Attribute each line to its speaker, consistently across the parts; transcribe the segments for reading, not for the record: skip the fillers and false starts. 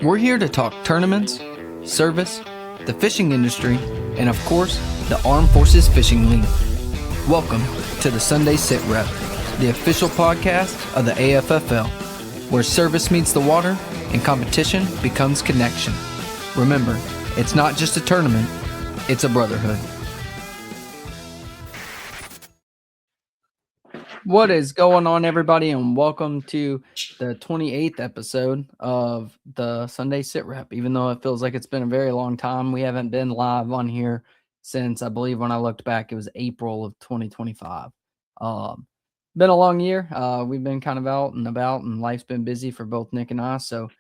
Speaker 1: We're here to talk tournaments, service, the fishing industry, and of course, the Armed Forces Fishing League. Welcome to the Sunday SITREP, the official podcast of the AFFL, where service meets the water and competition becomes connection. Remember, it's not just a tournament, it's a brotherhood. What is going on, everybody, and welcome to the 28th episode of the Sunday SITREP. Even though it feels like it's been a very long time, we haven't been live on here since, I believe, when I looked back, it was April of 2025. Been a long year. We've been kind of out and about, and life's been busy for both Nick and I, so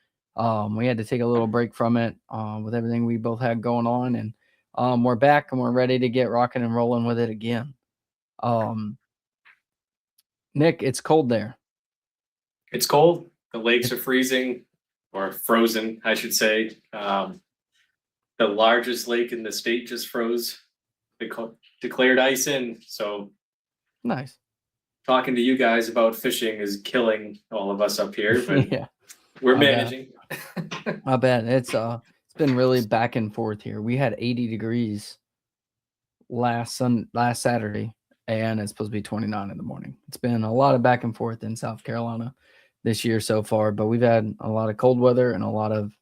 Speaker 1: we had to take a little break from it with everything we both had going on, and we're back, and we're ready to get rocking and rolling with it again. Nick, it's cold there.
Speaker 2: It's cold. The lakes are freezing, or frozen, I should say. The largest lake in the state just froze. They declared ice in. So
Speaker 1: nice.
Speaker 2: Talking to you guys about fishing is killing all of us up here, but
Speaker 1: yeah,
Speaker 2: we're managing.
Speaker 1: I bet it's been really back and forth here. We had 80 degrees last Saturday, and it's supposed to be 29 in the morning. It's been a lot of back and forth in South Carolina this year so far, but we've had a lot of cold weather and a lot of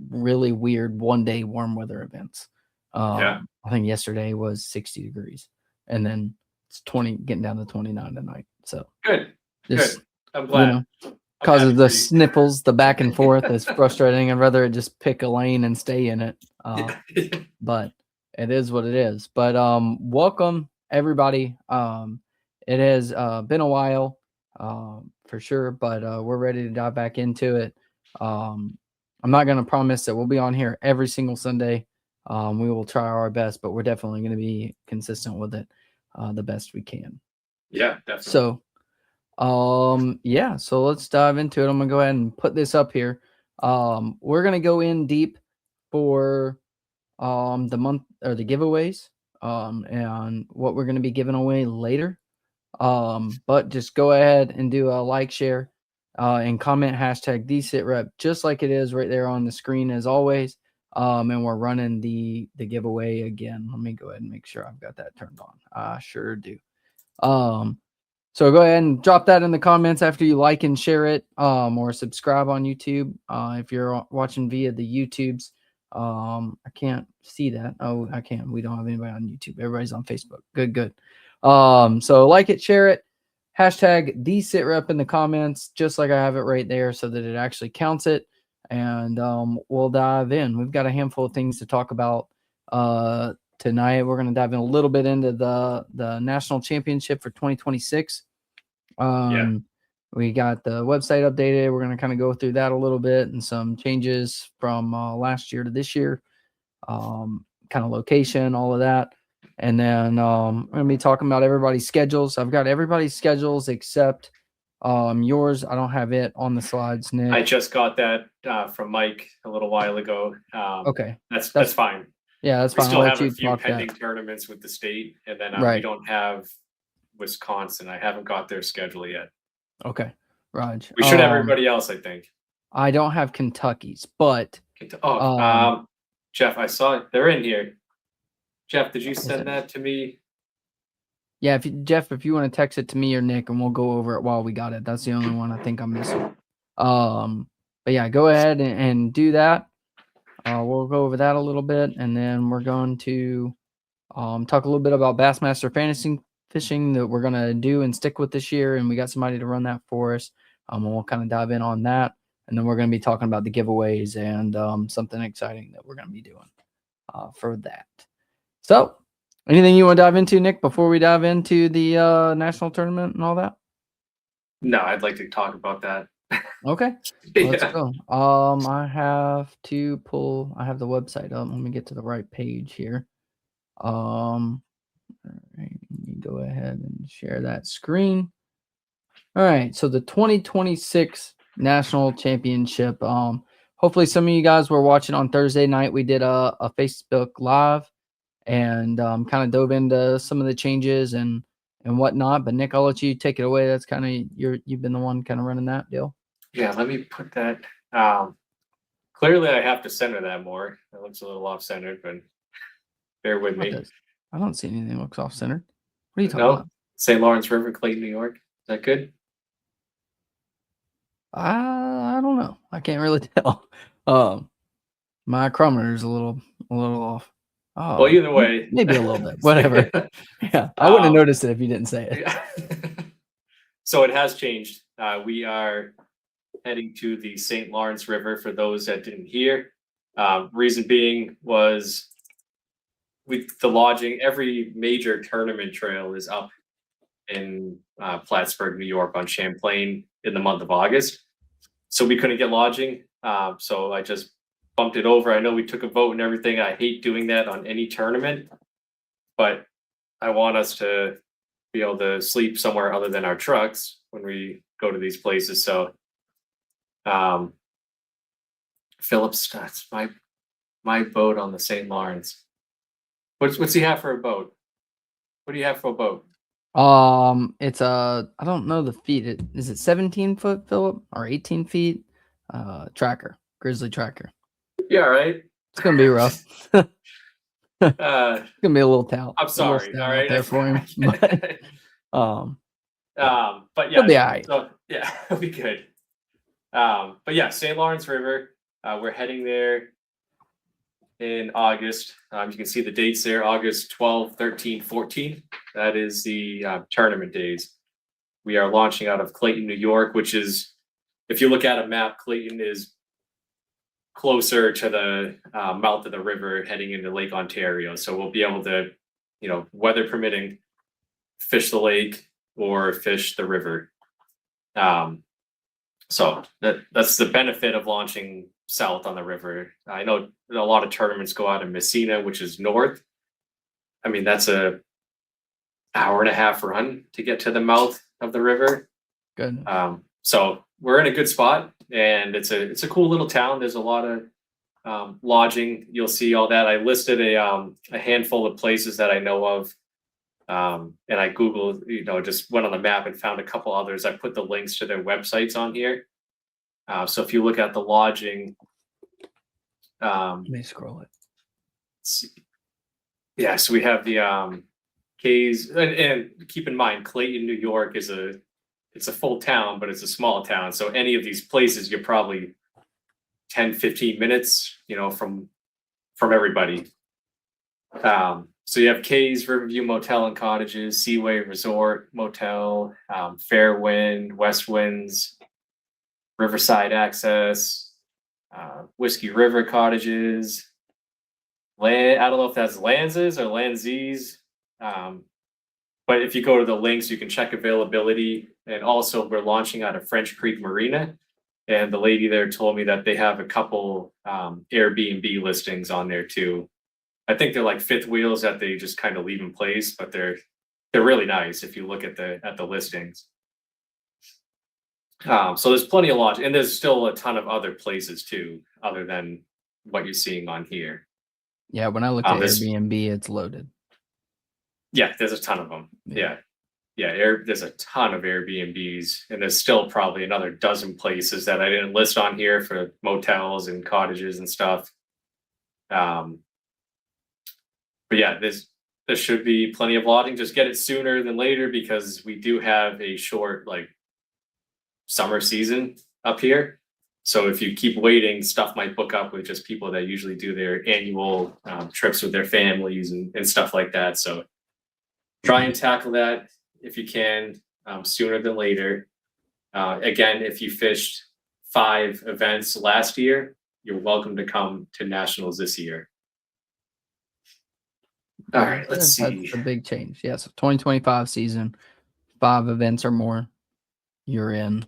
Speaker 1: really weird one-day warm weather events. I think yesterday was 60 degrees, and then it's getting down to 29 tonight. So
Speaker 2: good. I'm glad.
Speaker 1: Causes the sniffles, the back and forth is frustrating. I'd rather just pick a lane and stay in it. But it is what it is. But welcome everybody. It has been a while for sure, but we're ready to dive back into it. I'm not going to promise that we'll be on here every single Sunday. We will try our best, but we're definitely going to be consistent with it the best we can.
Speaker 2: Yeah, definitely.
Speaker 1: So so let's dive into it. I'm gonna go ahead and put this up here. We're gonna go in deep for the month or the giveaways and what we're gonna be giving away later. But just go ahead and do a like, share, and comment hashtag #TheSitRep, just like it is right there on the screen as always. And we're running the giveaway again. Let me go ahead and make sure I've got that turned on. I sure do. So go ahead and drop that in the comments after you like and share it, or subscribe on YouTube. If you're watching via the YouTubes, I can't see that. Oh, I can. We don't have anybody on YouTube. Everybody's on Facebook. Good. So like it, share it, hashtag #TheSitRep in the comments, just like I have it right there, so that it actually counts it. And we'll dive in. We've got a handful of things to talk about tonight. We're going to dive in a little bit into the national championship for 2026. We got the website updated. We're going to kind of go through that a little bit and some changes from last year to this year, kind of location, all of that. And then I'm going to be talking about everybody's schedules. I've got everybody's schedules except yours. I don't have it on the slides, Nick.
Speaker 2: I just got that from Mike a little while ago.
Speaker 1: Okay.
Speaker 2: That's fine.
Speaker 1: Yeah, that's fine.
Speaker 2: We still have a few pending tournaments with the state, and then
Speaker 1: right.
Speaker 2: We don't have Wisconsin. I haven't got their schedule yet.
Speaker 1: Okay, Raj.
Speaker 2: We should have everybody else, I think.
Speaker 1: I don't have Kentucky's, but
Speaker 2: Jeff, I saw it. They're in here. Jeff, did you send that to me?
Speaker 1: Yeah, if you want to text it to me or Nick, and we'll go over it while we got it. That's the only one I think I'm missing. But yeah, go ahead and do that. We'll go over that a little bit, and then we're going to talk a little bit about Bassmaster Fantasy Fishing that we're going to do and stick with this year, and we got somebody to run that for us. And we'll kind of dive in on that, and then we're going to be talking about the giveaways and something exciting that we're going to be doing for that. So, anything you want to dive into, Nick, before we dive into the national tournament and all that?
Speaker 2: No, I'd like to talk about that.
Speaker 1: Okay, let's go. I have the website up. Let me get to the right page here. All right, let me go ahead and share that screen. All right, so the 2026 National Championship. Hopefully some of you guys were watching on Thursday night. We did a Facebook Live and kind of dove into some of the changes and whatnot. But Nick, I'll let you take it away. That's kind of you've been the one kind of running that deal.
Speaker 2: Yeah, let me put that. Clearly, I have to center that more. That looks a little off-centered, but bear with
Speaker 1: What
Speaker 2: me.
Speaker 1: does? I don't see anything looks off centered. What are you talking
Speaker 2: No,
Speaker 1: about?
Speaker 2: St. Lawrence River, Clayton, New York. Is that good?
Speaker 1: I don't know. I can't really tell. My chronometer is a little off.
Speaker 2: Well, either way,
Speaker 1: maybe a little bit. Whatever. Yeah, I wouldn't have noticed it if you didn't say it.
Speaker 2: So it has changed. We are heading to the St. Lawrence River for those that didn't hear. Reason being was with the lodging, every major tournament trail is up in Plattsburgh, New York on Champlain in the month of August. So we couldn't get lodging. So I just bumped it over. I know we took a vote and everything. I hate doing that on any tournament, but I want us to be able to sleep somewhere other than our trucks when we go to these places. So Phillips, that's my boat on the St. Lawrence. What's he have for a boat? What do you have for a boat?
Speaker 1: It's I don't know the feet. Is it 17-foot, Philip, or 18 feet? Tracker, Grizzly Tracker.
Speaker 2: Yeah, right.
Speaker 1: It's gonna be rough. It's gonna be a little tout.
Speaker 2: I'm sorry. All right,
Speaker 1: there for him.
Speaker 2: But yeah,
Speaker 1: he'll be all right.
Speaker 2: So yeah, it'll be good. But yeah, St. Lawrence River. We're heading there in August. You can see the dates there: August 12, 13, 14. That is the tournament days. We are launching out of Clayton, New York, which is, if you look at a map, Clayton is closer to the mouth of the river heading into Lake Ontario. So we'll be able to, weather permitting, fish the lake or fish the river. So that's the benefit of launching south on the river. I know a lot of tournaments go out in Messina, which is north. I mean, that's a hour and a half run to get to the mouth of the river.
Speaker 1: Good.
Speaker 2: So we're in a good spot, and it's a cool little town. There's a lot of lodging. You'll see all that. I listed a handful of places that I know of, and I Googled, just went on the map and found a couple others. I put the links to their websites on here. So if you look at the lodging,
Speaker 1: let me scroll it.
Speaker 2: Let's see. Yeah, so we have the K's, and keep in mind, Clayton, New York is it's a full town, but it's a small town. So any of these places, you're probably 10, 15 minutes, from everybody. So you have K's, Riverview Motel and Cottages, Seaway Resort Motel, Fairwind, West Winds, Riverside Access, Whiskey River Cottages. I don't know if that's Lanz's or Lanz's. But if you go to the links, you can check availability. And also, we're launching out of French Creek Marina. And the lady there told me that they have a couple Airbnb listings on there too. I think they're like fifth wheels that they just kind of leave in place, but they're really nice if you look at the listings. So there's plenty of lodge, and there's still a ton of other places too, other than what you're seeing on here.
Speaker 1: Yeah, when I look at Airbnb, it's loaded.
Speaker 2: Yeah, there's a ton of them. Yeah. There's a ton of Airbnbs, and there's still probably another dozen places that I didn't list on here for motels and cottages and stuff. But yeah, there should be plenty of lodging. Just get it sooner than later, because we do have a short summer season up here. So if you keep waiting, stuff might book up with just people that usually do their annual trips with their families and stuff like that. So try and tackle that if you can sooner than later. Again, if you fished 5 events last year, you're welcome to come to nationals this year. All right, let's see.
Speaker 1: That's a big change. Yeah, so 2025 season, 5 events or more, you're in.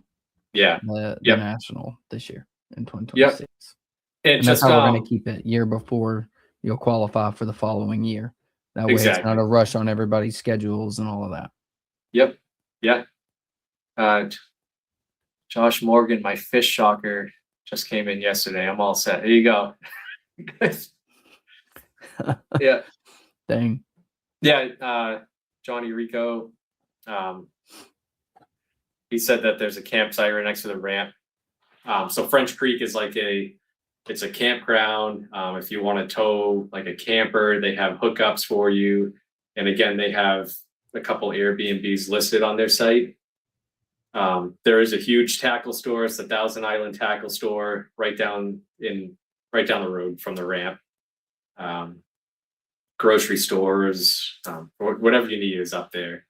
Speaker 2: Yeah,
Speaker 1: the national this year in 2026.
Speaker 2: Yep.
Speaker 1: And that's how we're going to keep it year before you'll qualify for the following year. That way it's not a rush on everybody's schedules and all of that.
Speaker 2: Yep. Yeah. Josh Morgan, my fish shocker, just came in yesterday. I'm all set. Here you go. Yeah.
Speaker 1: Dang.
Speaker 2: Yeah. Johnny Rico. He said that there's a campsite right next to the ramp. So French Creek is like a It's a campground. If you want to tow like a camper, they have hookups for you. And again, they have a couple Airbnbs listed on their site. There is a huge tackle store. It's the Thousand Island Tackle Store right down the road from the ramp. Grocery stores, whatever you need is up there.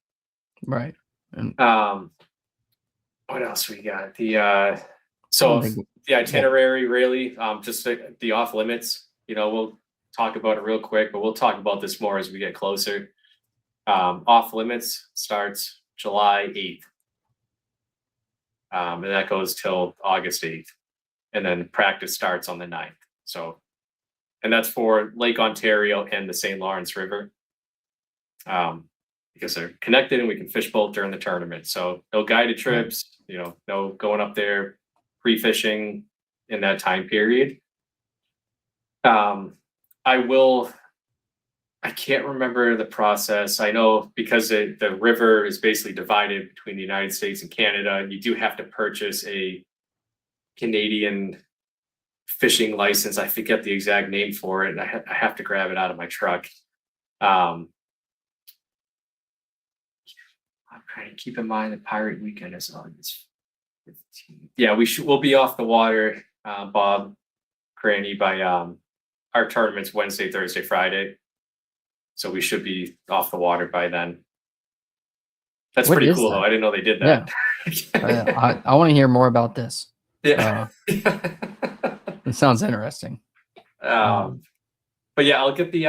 Speaker 1: Right. And
Speaker 2: What else we got? The itinerary really, just the off limits. We'll talk about it real quick, but we'll talk about this more as we get closer. Off limits starts July 8th. And that goes till August 8th. And then practice starts on the 9th. So, and that's for Lake Ontario and the St. Lawrence River. Because they're connected and we can fish both during the tournament. So no guided trips, no going up there pre-fishing in that time period. I can't remember the process. I know because the river is basically divided between the United States and Canada, you do have to purchase a Canadian fishing license. I forget the exact name for it. I have to grab it out of my truck. I'm trying to keep in mind the Pirate Weekend is August 15th. Yeah, we'll be off the water, Bob, Cranny, by our tournament's Wednesday, Thursday, Friday. So we should be off the water by then. That's pretty cool, though. I didn't know they did that.
Speaker 1: Yeah. I want to hear more about this.
Speaker 2: Yeah.
Speaker 1: It sounds interesting.
Speaker 2: But yeah, I'll get the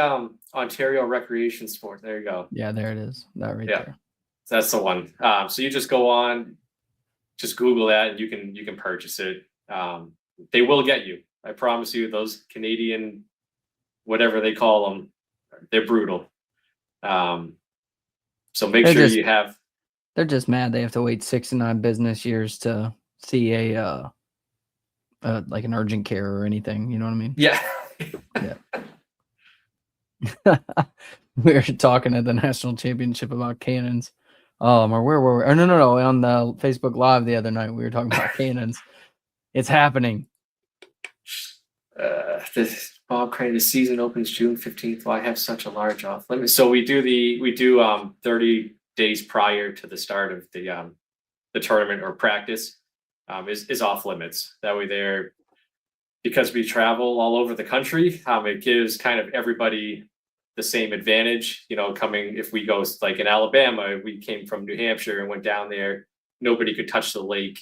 Speaker 2: Ontario Recreation Sport. There you go.
Speaker 1: Yeah, there it is. That right there.
Speaker 2: That's the one. So you just go on, just Google that, and you can purchase it. They will get you. I promise you. Those Canadian, whatever they call them, they're brutal. So make sure you have.
Speaker 1: They're just mad they have to wait 6 to 9 business years to see a like an urgent care or anything. You know what I mean?
Speaker 2: Yeah.
Speaker 1: Yeah. We were talking at the national championship about cannons. Or where were we? Oh, no. On the Facebook Live the other night, we were talking about cannons. It's happening.
Speaker 2: This Bob Crane, the season opens June 15th. Well, I have such a large off limit. So we do 30 days prior to the start of the tournament or practice is off limits. That way because we travel all over the country, it gives kind of everybody the same advantage, coming, if we go like in Alabama, we came from New Hampshire and went down there, nobody could touch the lake,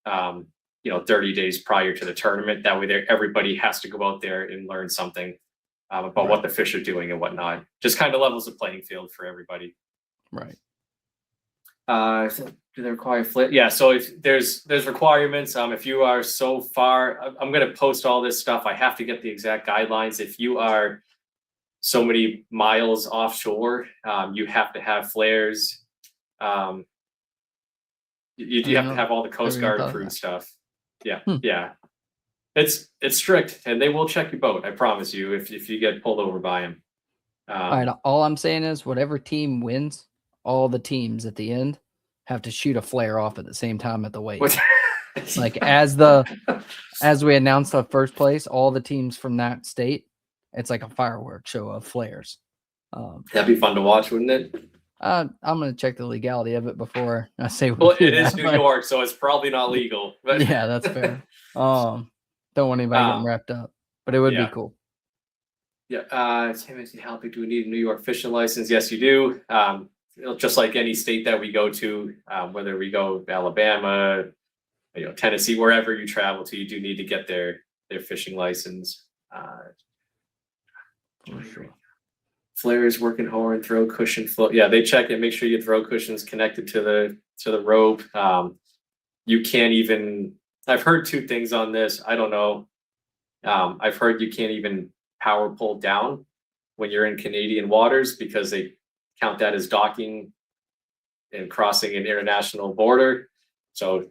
Speaker 2: 30 days prior to the tournament. That way everybody has to go out there and learn something about what the fish are doing and whatnot. Just kind of levels the playing field for everybody.
Speaker 1: Right.
Speaker 2: Do they require flip? Yeah. So if there's requirements, if you are so far, I'm going to post all this stuff. I have to get the exact guidelines. If you are so many miles offshore, you have to have flares. You have to have all the Coast Guard approved stuff. Yeah. Yeah. It's strict, and they will check your boat. I promise you, if you get pulled over by them.
Speaker 1: All right. All I'm saying is whatever team wins, all the teams at the end have to shoot a flare off at the same time at the weight. Like as we announced the first place, all the teams from that state, it's like a fireworks show of flares.
Speaker 2: That'd be fun to watch, wouldn't it?
Speaker 1: I'm going to check the legality of it before I say.
Speaker 2: Well, it is New York, so it's probably not legal. But
Speaker 1: yeah, that's fair. Don't want anybody getting wrapped up, but it would be cool.
Speaker 2: Yeah. Timothy, how big do we need a New York fishing license? Yes, you do. Just like any state that we go to, whether we go Alabama, Tennessee, wherever you travel to, you do need to get their fishing license. Flares, working horn, throw cushion, float. Yeah, they check it. Make sure your throw cushion's connected to the rope. You can't even. I've heard 2 things on this. I don't know. I've heard you can't even power pull down when you're in Canadian waters because they count that as docking and crossing an international border. So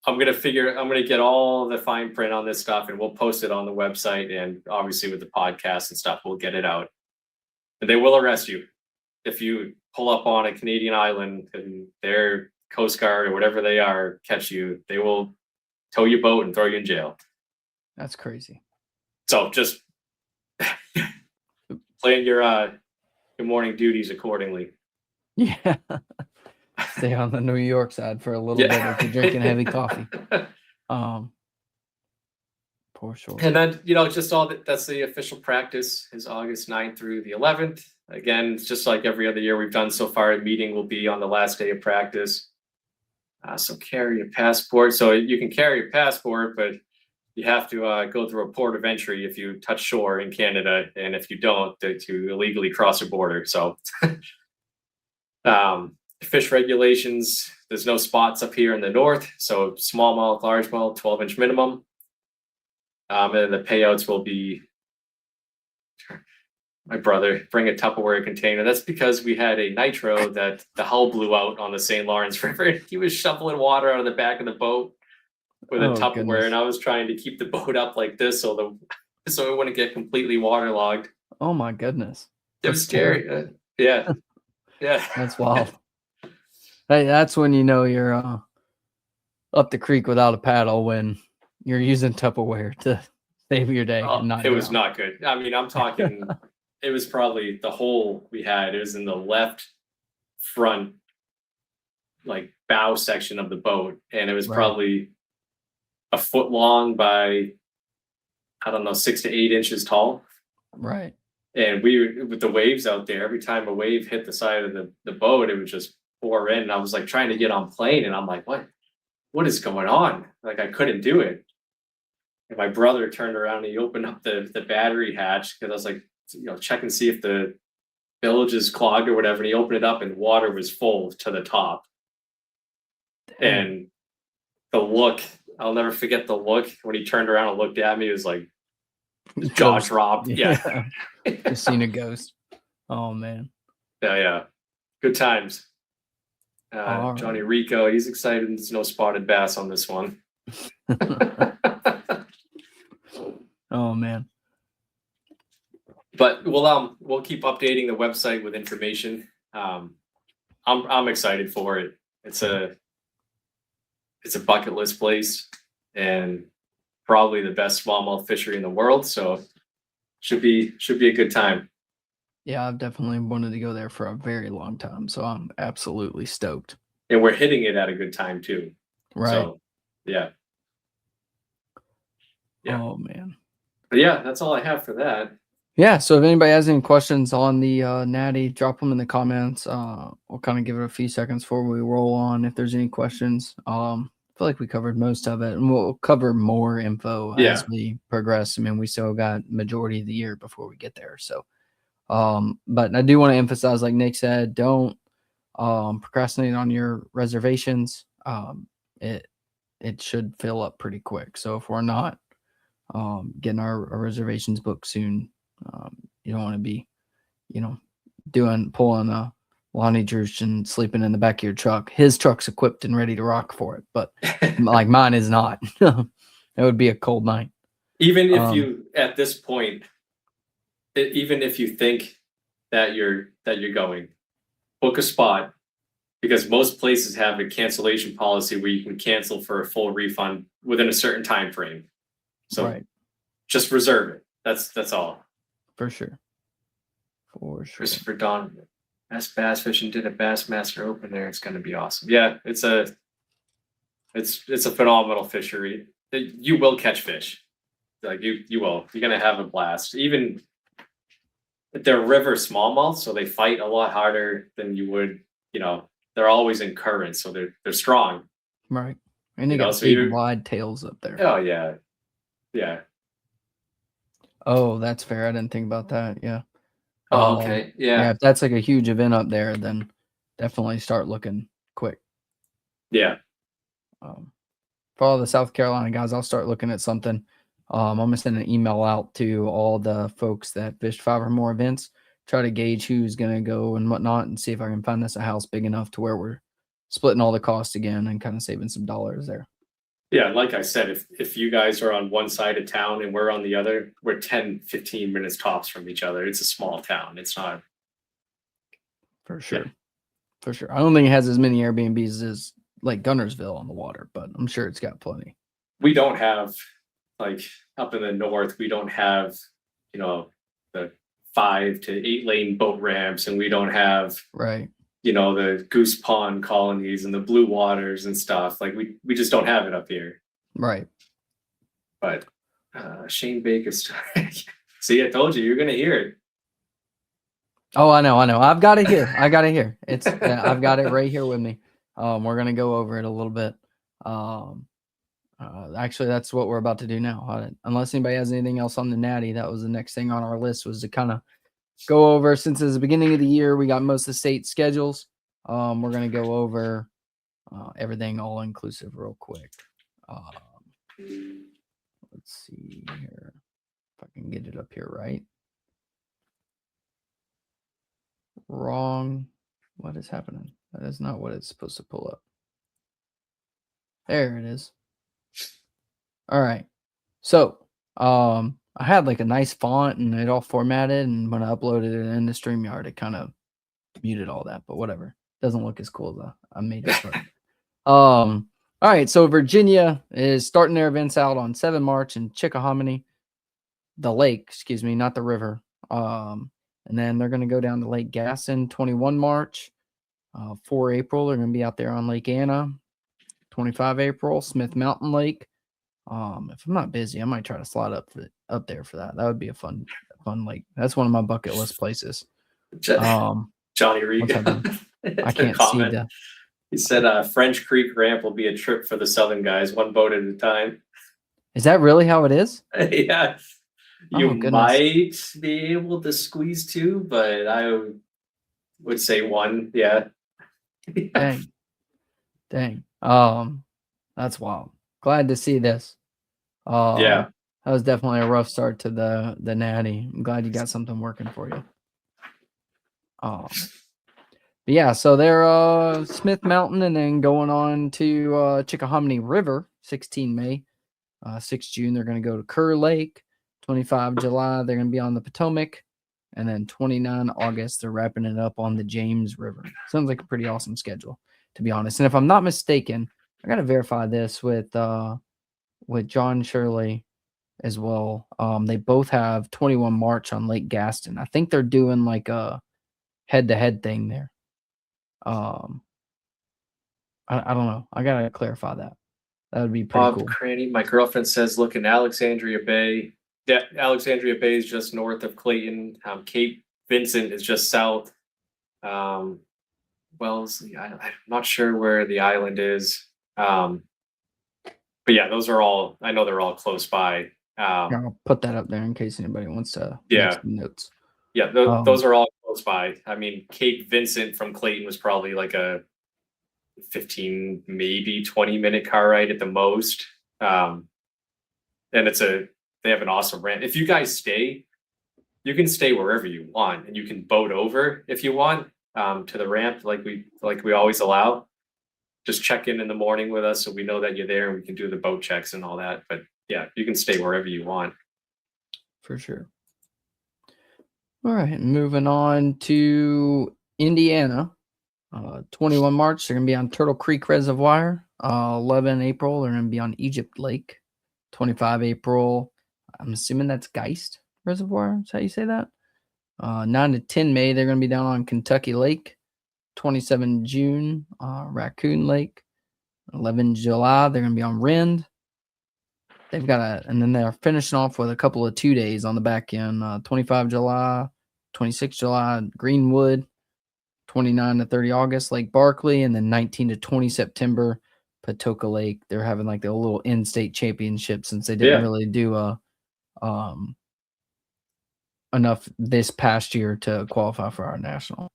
Speaker 2: I'm gonna get all the fine print on this stuff, and we'll post it on the website, and obviously with the podcast and stuff, we'll get it out. And they will arrest you if you pull up on a Canadian island and their Coast Guard or whatever they are catch you. They will tow your boat and throw you in jail.
Speaker 1: That's crazy.
Speaker 2: So just plan your morning duties accordingly.
Speaker 1: Yeah. Stay on the New York side for a little bit if you're drinking heavy coffee. For sure.
Speaker 2: And then, just that's the official practice is August 9th through the 11th. Again, it's just like every other year we've done so far. A meeting will be on the last day of practice. So carry a passport. So you can carry a passport, but you have to go through a port of entry if you touch shore in Canada, and if you don't, to illegally cross a border. So fish regulations, there's no spots up here in the north. So smallmouth, largemouth, 12-inch minimum. And the payouts will be, my brother, bring a Tupperware container. That's because we had a nitro that the hull blew out on the St. Lawrence River. He was shoveling water out of the back of the boat with a Tupperware,
Speaker 1: goodness.
Speaker 2: and I was trying to keep the boat up like this so it wouldn't get completely waterlogged.
Speaker 1: Oh my goodness.
Speaker 2: It was scary. Yeah.
Speaker 1: That's wild. Hey, that's when you know you're up the creek without a paddle, when you're using Tupperware to save your day.
Speaker 2: It was not good. I mean, I'm talking, it was probably the hole we had. It was in the left front, like bow section of the boat. And it was probably a foot long by, I don't know, 6 to 8 inches tall.
Speaker 1: Right.
Speaker 2: And with the waves out there, every time a wave hit the side of the boat, it would just pour in. And I was like trying to get on plane, and I'm like, what is going on? Like, I couldn't do it. And my brother turned around and he opened up the battery hatch, because I was like, check and see if the bilge is clogged or whatever. And he opened it up and water was full to the top. Damn. And the look, I'll never forget the look when he turned around and looked at me. It was like jaw dropped. Yeah.
Speaker 1: Just seen a ghost. Oh man.
Speaker 2: Yeah. Good times. Johnny Rico, he's excited. There's no spotted bass on this one.
Speaker 1: Oh man.
Speaker 2: But we'll keep updating the website with information. I'm excited for it. It's a bucket list place, and probably the best smallmouth fishery in the world. So should be a good time.
Speaker 1: Yeah, I've definitely wanted to go there for a very long time, so I'm absolutely stoked.
Speaker 2: And we're hitting it at a good time too.
Speaker 1: Right.
Speaker 2: So, yeah.
Speaker 1: Oh man.
Speaker 2: But yeah, that's all I have for that.
Speaker 1: Yeah, so if anybody has any questions on the natty, drop them in the comments. We'll kind of give it a few seconds before we roll on if there's any questions. I feel like we covered most of it, and we'll cover more info as we progress. I mean, we still got majority of the year before we get there. So, but I do want to emphasize, like Nick said, don't procrastinate on your reservations. It should fill up pretty quick. So if we're not getting our reservations booked soon, you don't want to be, pulling a Lonnie Drush and sleeping in the back of your truck. His truck's equipped and ready to rock for it, but like mine is not. It would be a cold night.
Speaker 2: Even if you, at this point, even if you think that you're going, book a spot, because most places have a cancellation policy where you can cancel for a full refund within a certain time frame. So just reserve it. That's all.
Speaker 1: For sure.
Speaker 2: Christopher Donovan, best bass fishing, did a Bassmaster Open there. It's going to be awesome. Yeah, it's a phenomenal fishery. You will catch fish. Like you will. You're going to have a blast. Even they're river smallmouth, so they fight a lot harder than you would. They're always in currents, so they're strong.
Speaker 1: Right, and they got big wide tails up there.
Speaker 2: Oh yeah.
Speaker 1: Oh, that's fair. I didn't think about that. Yeah.
Speaker 2: Oh, okay. Yeah.
Speaker 1: If that's like a huge event up there, then definitely start looking quick.
Speaker 2: Yeah.
Speaker 1: For all the South Carolina guys, I'll start looking at something. I'm gonna send an email out to all the folks that fished 5 or more events, try to gauge who's gonna go and whatnot, and see if I can find us a house big enough to where we're splitting all the costs again and kind of saving some dollars there.
Speaker 2: Yeah, like I said, if you guys are on one side of town and we're on the other, we're 10, 15 minutes tops from each other. It's a small town. It's not.
Speaker 1: For sure. Yeah. For sure. I don't think it has as many Airbnbs as like Guntersville on the water, but I'm sure it's got plenty.
Speaker 2: We don't have, like, up in the north, we don't have, you know, the 5 to 8 lane boat ramps, and we don't have,
Speaker 1: Right.
Speaker 2: you know, the goose pond colonies and the blue waters and stuff. Like we just don't have it up here.
Speaker 1: Right.
Speaker 2: But Shane Baker's see, I told you you're gonna hear it.
Speaker 1: Oh, I know. I've got it here. I got it here. It's I've got it right here with me. We're gonna go over it a little bit. Actually, that's what we're about to do now. Unless anybody has anything else on the Natty, that was the next thing on our list, was to kind of go over, since it's the beginning of the year, we got most of the state schedules. We're gonna go over everything all inclusive real quick. Let's see here if I can get it up here right. Wrong. What is happening? That is not what it's supposed to pull up. There it is. All right. So, I had like a nice font and it all formatted, and when I uploaded it into StreamYard, it kind of muted all that, but whatever. Doesn't look as cool as I made it. But, all right. So Virginia is starting their events out on 7 March in Chickahominy, the lake, excuse me, not the river. And then they're going to go down to Lake Gaston, 21 March. 4 April, they're going to be out there on Lake Anna. 25 April, Smith Mountain Lake. If I'm not busy, I might try to slide up there for that. That would be a fun lake. That's one of my bucket list places.
Speaker 2: Johnny Regan.
Speaker 1: I can't see that.
Speaker 2: He said French Creek ramp will be a trip for the Southern guys, one boat at a time.
Speaker 1: Is that really how it is?
Speaker 2: Yeah. You might be able to squeeze 2, but I would say 1. Yeah.
Speaker 1: Dang. That's wild. Glad to see this.
Speaker 2: Yeah.
Speaker 1: That was definitely a rough start to the Natty. I'm glad you got something working for you. But yeah, so they're Smith Mountain, and then going on to Chickahominy River, 16 May. 6 June, they're going to go to Kerr Lake. 25 July, they're going to be on the Potomac. And then 29 August, they're wrapping it up on the James River. Sounds like a pretty awesome schedule, to be honest. And if I'm not mistaken, I got to verify this with John Shirley as well. They both have 21 March on Lake Gaston. I think they're doing like a head-to-head thing there. I don't know. I got to clarify that. That would be pretty cool.
Speaker 2: Cranny, my girlfriend says, look in Alexandria Bay. Yeah, Alexandria Bay is just north of Clayton. Cape Vincent is just south. Wellesley, I'm not sure where the island is. But yeah, those are all, I know they're all close by.
Speaker 1: I'll put that up there in case anybody wants to
Speaker 2: make
Speaker 1: some notes.
Speaker 2: Yeah, those are all close by. I mean, Cape Vincent from Clayton was probably like a 15, maybe 20-minute car ride at the most. And they have an awesome ramp. If you guys stay, you can stay wherever you want, and you can boat over if you want to the ramp, like we always allow. Just check in the morning with us so we know that you're there, and we can do the boat checks and all that. But yeah, you can stay wherever you want.
Speaker 1: For sure. All right, moving on to Indiana. 21 March, they're going to be on Turtle Creek Reservoir. 11 April, they're going to be on Egypt Lake. 25 April, I'm assuming that's Geist Reservoir. Is that how you say that? 9 to 10 May, they're going to be down on Kentucky Lake. 27 June, Raccoon Lake. 11 July, they're going to be on Rend. They've got and then they're finishing off with a couple of 2 days on the back end. 25 July, 26 July, Greenwood. 29 to 30 August, Lake Barkley, and then 19 to 20 September, Patoka Lake. They're having like a little in-state championship since they didn't really do enough this past year to qualify for our national.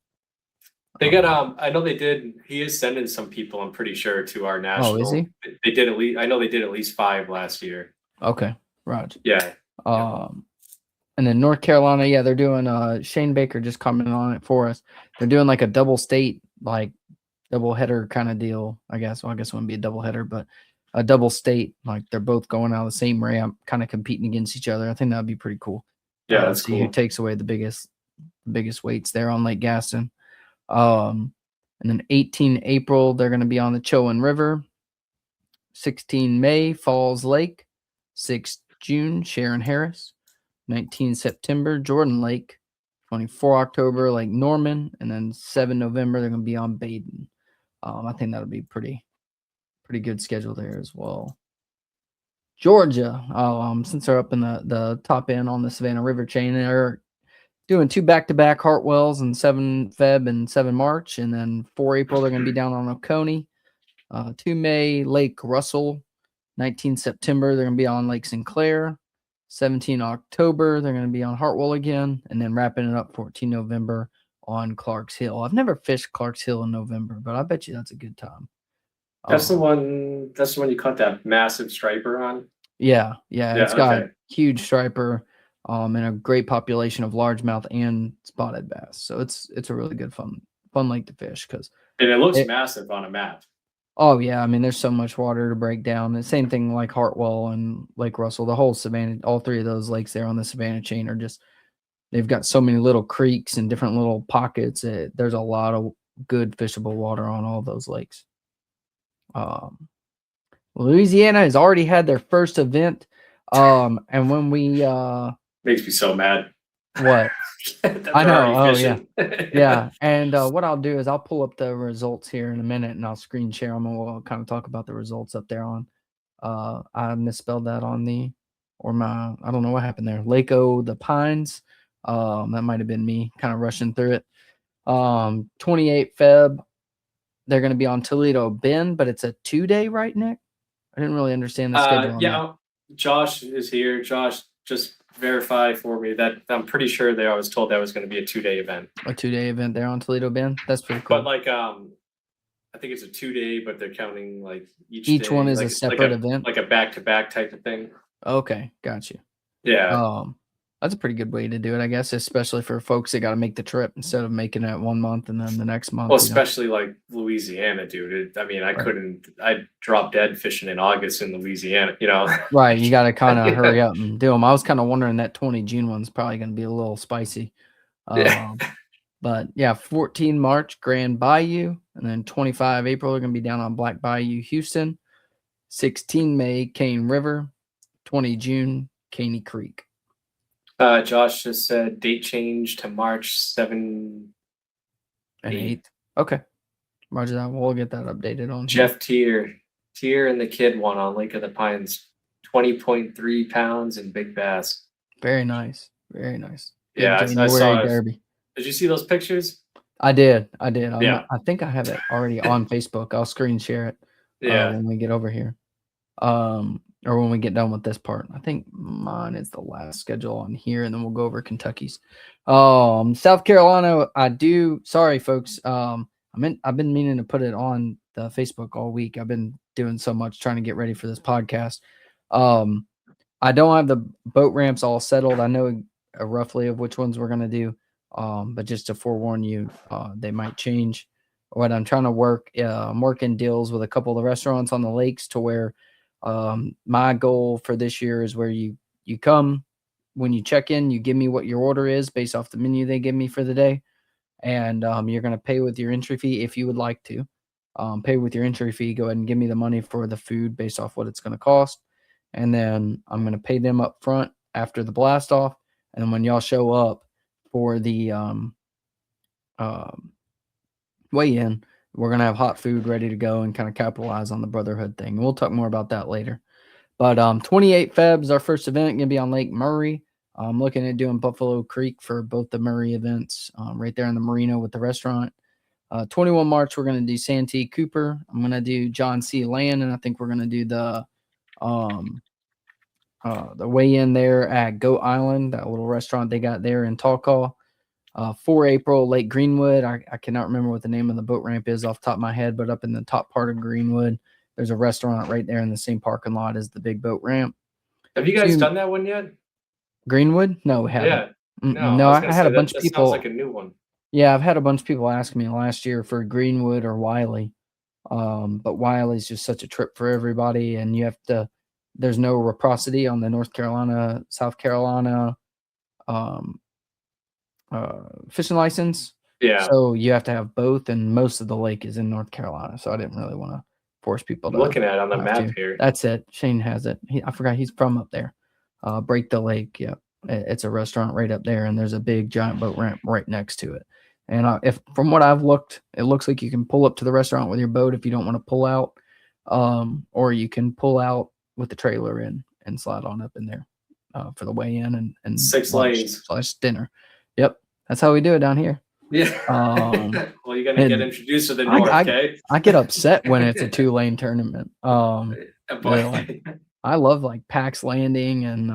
Speaker 2: They got I know they did. He is sending some people, I'm pretty sure, to our national.
Speaker 1: Oh, is he?
Speaker 2: They did at least. I know they did at least 5 last year.
Speaker 1: Okay, right.
Speaker 2: Yeah.
Speaker 1: And then North Carolina, yeah, they're doing Shane Baker just commented on it for us. They're doing like a double state, like double header kind of deal, I guess. Well, I guess it wouldn't be a double header, but a double state, like they're both going out of the same ramp, kind of competing against each other. I think that'd be pretty cool.
Speaker 2: Yeah, that's
Speaker 1: see
Speaker 2: cool.
Speaker 1: Who takes away the biggest weights there on Lake Gaston. And then 18 April, they're going to be on the Chowan River. 16 May, Falls Lake. 6 June, Sharon Harris. 19 September, Jordan Lake. 24 October, Lake Norman. And then 7 November, they're going to be on Baden. I think that'll be pretty good schedule there as well. Georgia, since they're up in the top end on the Savannah River chain, they're doing 2 back-to-back Hartwells and 7 Feb and 7 March. And then 4 April, they're going to be down on Oconee. 2 May, Lake Russell. 19 September, they're going to be on Lake Sinclair. 17 October, they're going to be on Hartwell again. And then wrapping it up 14 November on Clark's Hill. I've never fished Clark's Hill in November, but I bet you that's a good time.
Speaker 2: That's the one you caught that massive striper on?
Speaker 1: Yeah, it's got huge striper and a great population of largemouth and spotted bass. So it's a really good fun lake to fish
Speaker 2: and it looks massive on a map.
Speaker 1: Oh yeah, I mean there's so much water to break down. The same thing like Hartwell and Lake Russell, the whole Savannah, all 3 of those lakes there on the Savannah chain are just, they've got so many little creeks and different little pockets. There's a lot of good fishable water on all those lakes. Louisiana has already had their first event. And when we
Speaker 2: makes me so mad.
Speaker 1: What? I know. Oh yeah. Yeah. And what I'll do is I'll pull up the results here in a minute and I'll screen share them and we'll kind of talk about the results up there on I misspelled that on I don't know what happened there. Lake-O the Pines. That might have been me kind of rushing through it. 28 Feb. They're going to be on Toledo Bend, but it's a 2-day, right, Nick? I didn't really understand the schedule.
Speaker 2: Yeah, Josh is here. Josh, just verify for me that I'm pretty sure I was told that was going to be a 2-day event.
Speaker 1: A 2-day event there on Toledo Bend. That's pretty cool.
Speaker 2: But like, I think it's a 2-day, but they're counting like
Speaker 1: each
Speaker 2: day,
Speaker 1: one is a separate event,
Speaker 2: like a back-to-back type of thing.
Speaker 1: Okay, got you.
Speaker 2: Yeah.
Speaker 1: That's a pretty good way to do it, I guess, especially for folks that got to make the trip instead of making it 1 month and then the next month.
Speaker 2: Well, especially like Louisiana, dude. I dropped dead fishing in August in Louisiana,
Speaker 1: Right. You got to kind of hurry up and do them. I was kind of wondering that 20 June one's probably going to be a little spicy. But yeah, 14 March, Grand Bayou. And then 25 April, they're going to be down on Black Bayou, Houston. 16 May, Cane River. 20 June, Caney Creek.
Speaker 2: Josh just said date change to March 7
Speaker 1: and 8. Okay. Roger that. We'll get that updated on
Speaker 2: Jeff Tier and the kid one on Lake of the Pines. 20.3 pounds and big bass.
Speaker 1: Very nice. Very nice.
Speaker 2: Yeah,
Speaker 1: I saw it. Derby.
Speaker 2: Did you see those pictures?
Speaker 1: I did. I think I have it already on Facebook. I'll screen share it when we get over here. Or when we get done with this part. I think mine is the last schedule on here, and then we'll go over Kentucky's. South Carolina, sorry folks. I've been meaning to put it on the Facebook all week. I've been doing so much trying to get ready for this podcast. I don't have the boat ramps all settled. I know roughly of which ones we're going to do. But just to forewarn you, they might change. What I'm trying to work, I'm working deals with a couple of the restaurants on the lakes to where my goal for this year is where you come, when you check in, you give me what your order is based off the menu they give me for the day. And you're going to pay with your entry fee if you would like to. Pay with your entry fee. Go ahead and give me the money for the food based off what it's going to cost. And then I'm going to pay them up front after the blast off. And then when y'all show up for the weigh-in, we're going to have hot food ready to go and kind of capitalize on the brotherhood thing. We'll talk more about that later. But 28 Feb is our first event, going to be on Lake Murray. I'm looking at doing Buffalo Creek for both the Murray events right there in the marina with the restaurant. 21 March, we're going to do Santee Cooper. I'm going to do John C. Land, and I think we're going to do the weigh-in there at Goat Island, that little restaurant they got there in Tallcaw. 4 April, Lake Greenwood. I cannot remember what the name of the boat ramp is off the top of my head, but up in the top part of Greenwood, there's a restaurant right there in the same parking lot as the big boat ramp.
Speaker 2: Have you guys done that one yet?
Speaker 1: Greenwood? No, we haven't.
Speaker 2: Yeah.
Speaker 1: No, I had a bunch of people.
Speaker 2: Sounds like a new one.
Speaker 1: Yeah, I've had a bunch of people ask me last year for Greenwood or Wiley. But Wiley's just such a trip for everybody, and there's no reciprocity on the North Carolina, South Carolina fishing license.
Speaker 2: Yeah.
Speaker 1: So you have to have both, and most of the lake is in North Carolina. So I didn't really want to force people to.
Speaker 2: I'm looking at it on the map here.
Speaker 1: That's it. Shane has it. I forgot he's from up there. Break the Lake. Yeah, it's a restaurant right up there, and there's a big giant boat ramp right next to it. And if from what I've looked, it looks like you can pull up to the restaurant with your boat if you don't want to pull out, or you can pull out with the trailer in and slide on up in there for the way in and
Speaker 2: 6
Speaker 1: lunch
Speaker 2: lanes.
Speaker 1: / dinner. Yep, that's how we do it down here.
Speaker 2: Yeah. Well, you're gonna get
Speaker 1: And
Speaker 2: introduced to the north, okay?
Speaker 1: I get upset when it's a 2-lane tournament.
Speaker 2: Boy.
Speaker 1: I love like PAX Landing and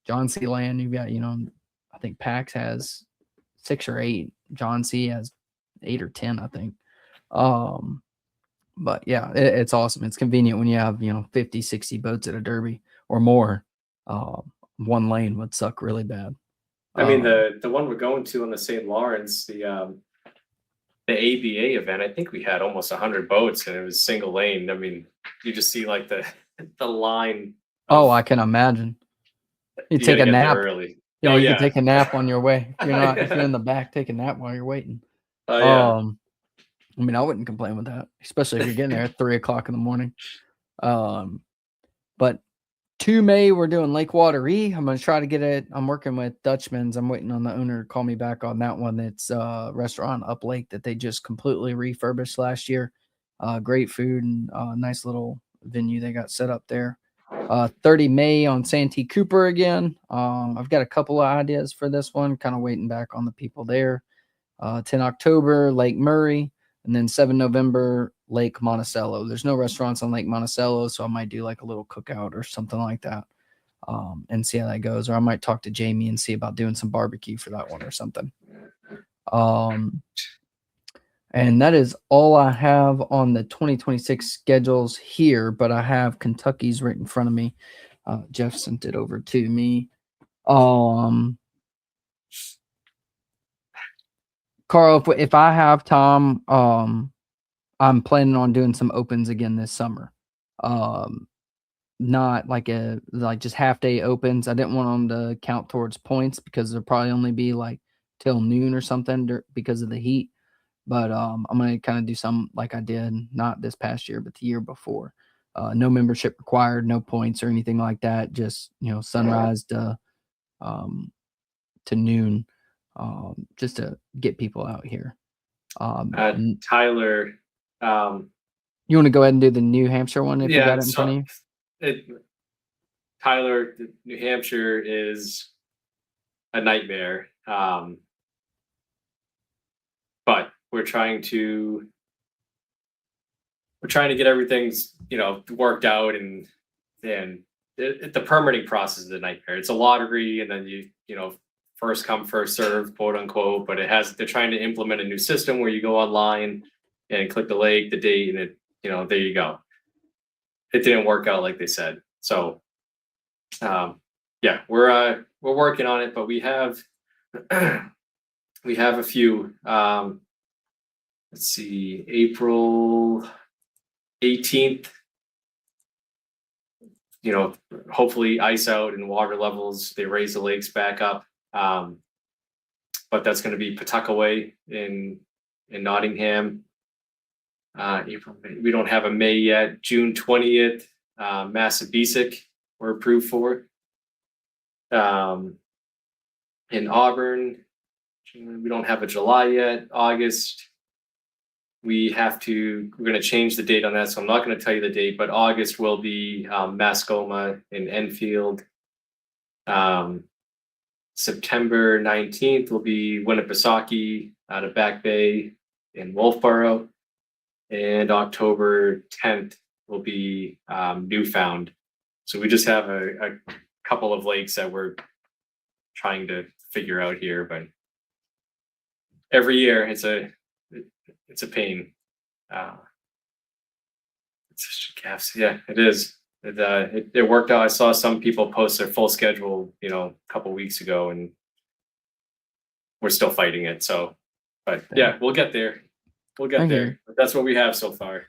Speaker 1: John C. Land. You've got, I think PAX has 6 or 8. John C. has 8 or 10, I think. But yeah, it's awesome. It's convenient when you have, 50, 60 boats at a derby or more. 1 lane would suck really bad.
Speaker 2: I mean, the one we're going to on the St. Lawrence, the ABA event, I think we had almost 100 boats and it was single lane. I mean, you just see like the line.
Speaker 1: Oh, I can imagine. You take a nap early. Yeah, you can take a nap on your way. You're not if you're in the back, take a nap while you're waiting.
Speaker 2: Oh yeah.
Speaker 1: I mean, I wouldn't complain with that, especially if you're getting there at 3:00 in the morning. But 2 May, we're doing Lake Wateree. I'm gonna try to get it. I'm working with Dutchman's. I'm waiting on the owner to call me back on that one. It's a restaurant up lake that they just completely refurbished last year. Great food and nice little venue they got set up there. 30 May on Santee Cooper again. I've got a couple of ideas for this one, kind of waiting back on the people there. 10 October, Lake Murray, and then 7 November, Lake Monticello. There's no restaurants on Lake Monticello, so I might do like a little cookout or something like that and see how that goes. Or I might talk to Jamie and see about doing some barbecue for that one or something. And that is all I have on the 2026 schedules here, but I have Kentucky's right in front of me. Jeff sent it over to me. Carl, if I have time, I'm planning on doing some opens again this summer. Not like just half day opens. I didn't want them to count towards points because there'll probably only be like till noon or something because of the heat. But I'm gonna kind of do some like I did not this past year, but the year before. No membership required, no points or anything like that. Just sunrise to noon, just to get people out here.
Speaker 2: Tyler,
Speaker 1: you want to go ahead and do the New Hampshire one if you got it in front of you?
Speaker 2: Tyler, New Hampshire is a nightmare. But we're trying to get everything, worked out and the permitting process is a nightmare. It's a lottery and then you first come, first serve, quote unquote, but they're trying to implement a new system where you go online and click the lake, the date, and there you go. It didn't work out like they said. So, yeah, we're working on it, but we have a few, let's see, April 18th, hopefully ice out and water levels, they raise the lakes back up. But that's going to be Pawtuckaway in Nottingham. April, May. We don't have a May yet. June 20th, Massabesic we're approved for. In Auburn, we don't have a July yet. August, we're going to change the date on that, so I'm not going to tell you the date, but August will be Mascoma in Enfield. September 19th will be Winnipesaukee out of Back Bay in Wolfboro. And October 10th will be Newfound. So we just have a couple of lakes that we're trying to figure out here, but every year it's a pain. Yeah, it is. It worked out. I saw some people post their full schedule, a couple weeks ago, and we're still fighting it. So, but yeah, we'll get there. We'll get there. But that's what we have so far.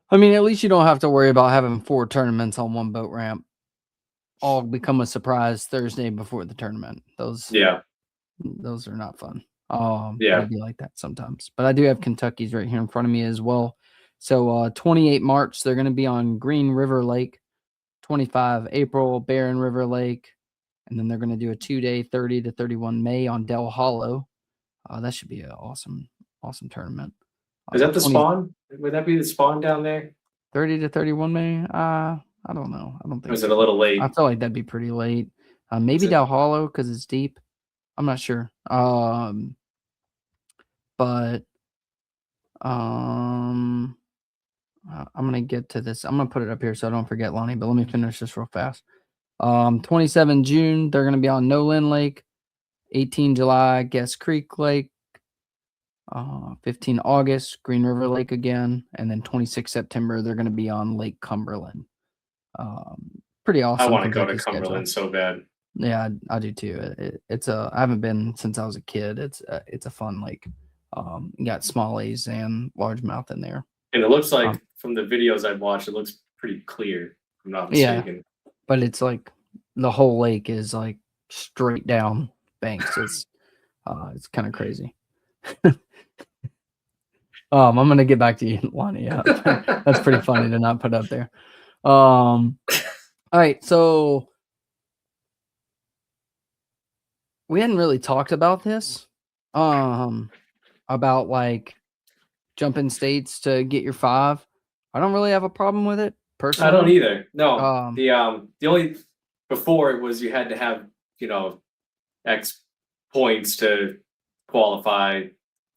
Speaker 1: I mean, at least you don't have to worry about having 4 tournaments on one boat ramp. All become a surprise Thursday before the tournament. Those are not fun.
Speaker 2: Yeah,
Speaker 1: it'd be like that sometimes. But I do have Kentucky's right here in front of me as well. So 28 March, they're going to be on Green River Lake. 25 April, Barren River Lake. And then they're going to do a 2-day 30 to 31 May on Del Hollow. That should be an awesome tournament.
Speaker 2: Is that the
Speaker 1: 20
Speaker 2: spawn? Would that be the spawn down there?
Speaker 1: 30 to 31 May? I don't know. I don't
Speaker 2: Or
Speaker 1: think
Speaker 2: is it
Speaker 1: so.
Speaker 2: a little late?
Speaker 1: I feel like that'd be pretty late. Maybe
Speaker 2: it-
Speaker 1: Del Hollow because it's deep. I'm not sure. But I'm gonna get to this. I'm gonna put it up here so I don't forget, Lonnie. But let me finish this real fast. 27 June, they're gonna be on Nolan Lake. 18 July, Guest Creek Lake. 15 August, Green River Lake again, and then 26 September, they're gonna be on Lake Cumberland. Pretty awesome.
Speaker 2: I want to go to
Speaker 1: Kentucky schedule.
Speaker 2: Cumberland so bad.
Speaker 1: Yeah, I do too. I haven't been since I was a kid. It's a fun lake. You got smallies and largemouth in there.
Speaker 2: And it looks like from the videos I've watched, it looks pretty clear. If I'm not mistaken.
Speaker 1: Yeah, but it's like the whole lake is like straight down banks. It's kind of crazy. I'm gonna get back to you, Lonnie. Yeah, that's pretty funny to not put up there. All right, so we hadn't really talked about this. About like jumping states to get your 5. I don't really have a problem with it personally.
Speaker 2: I don't either. No, the only before it was you had to have X points to qualify.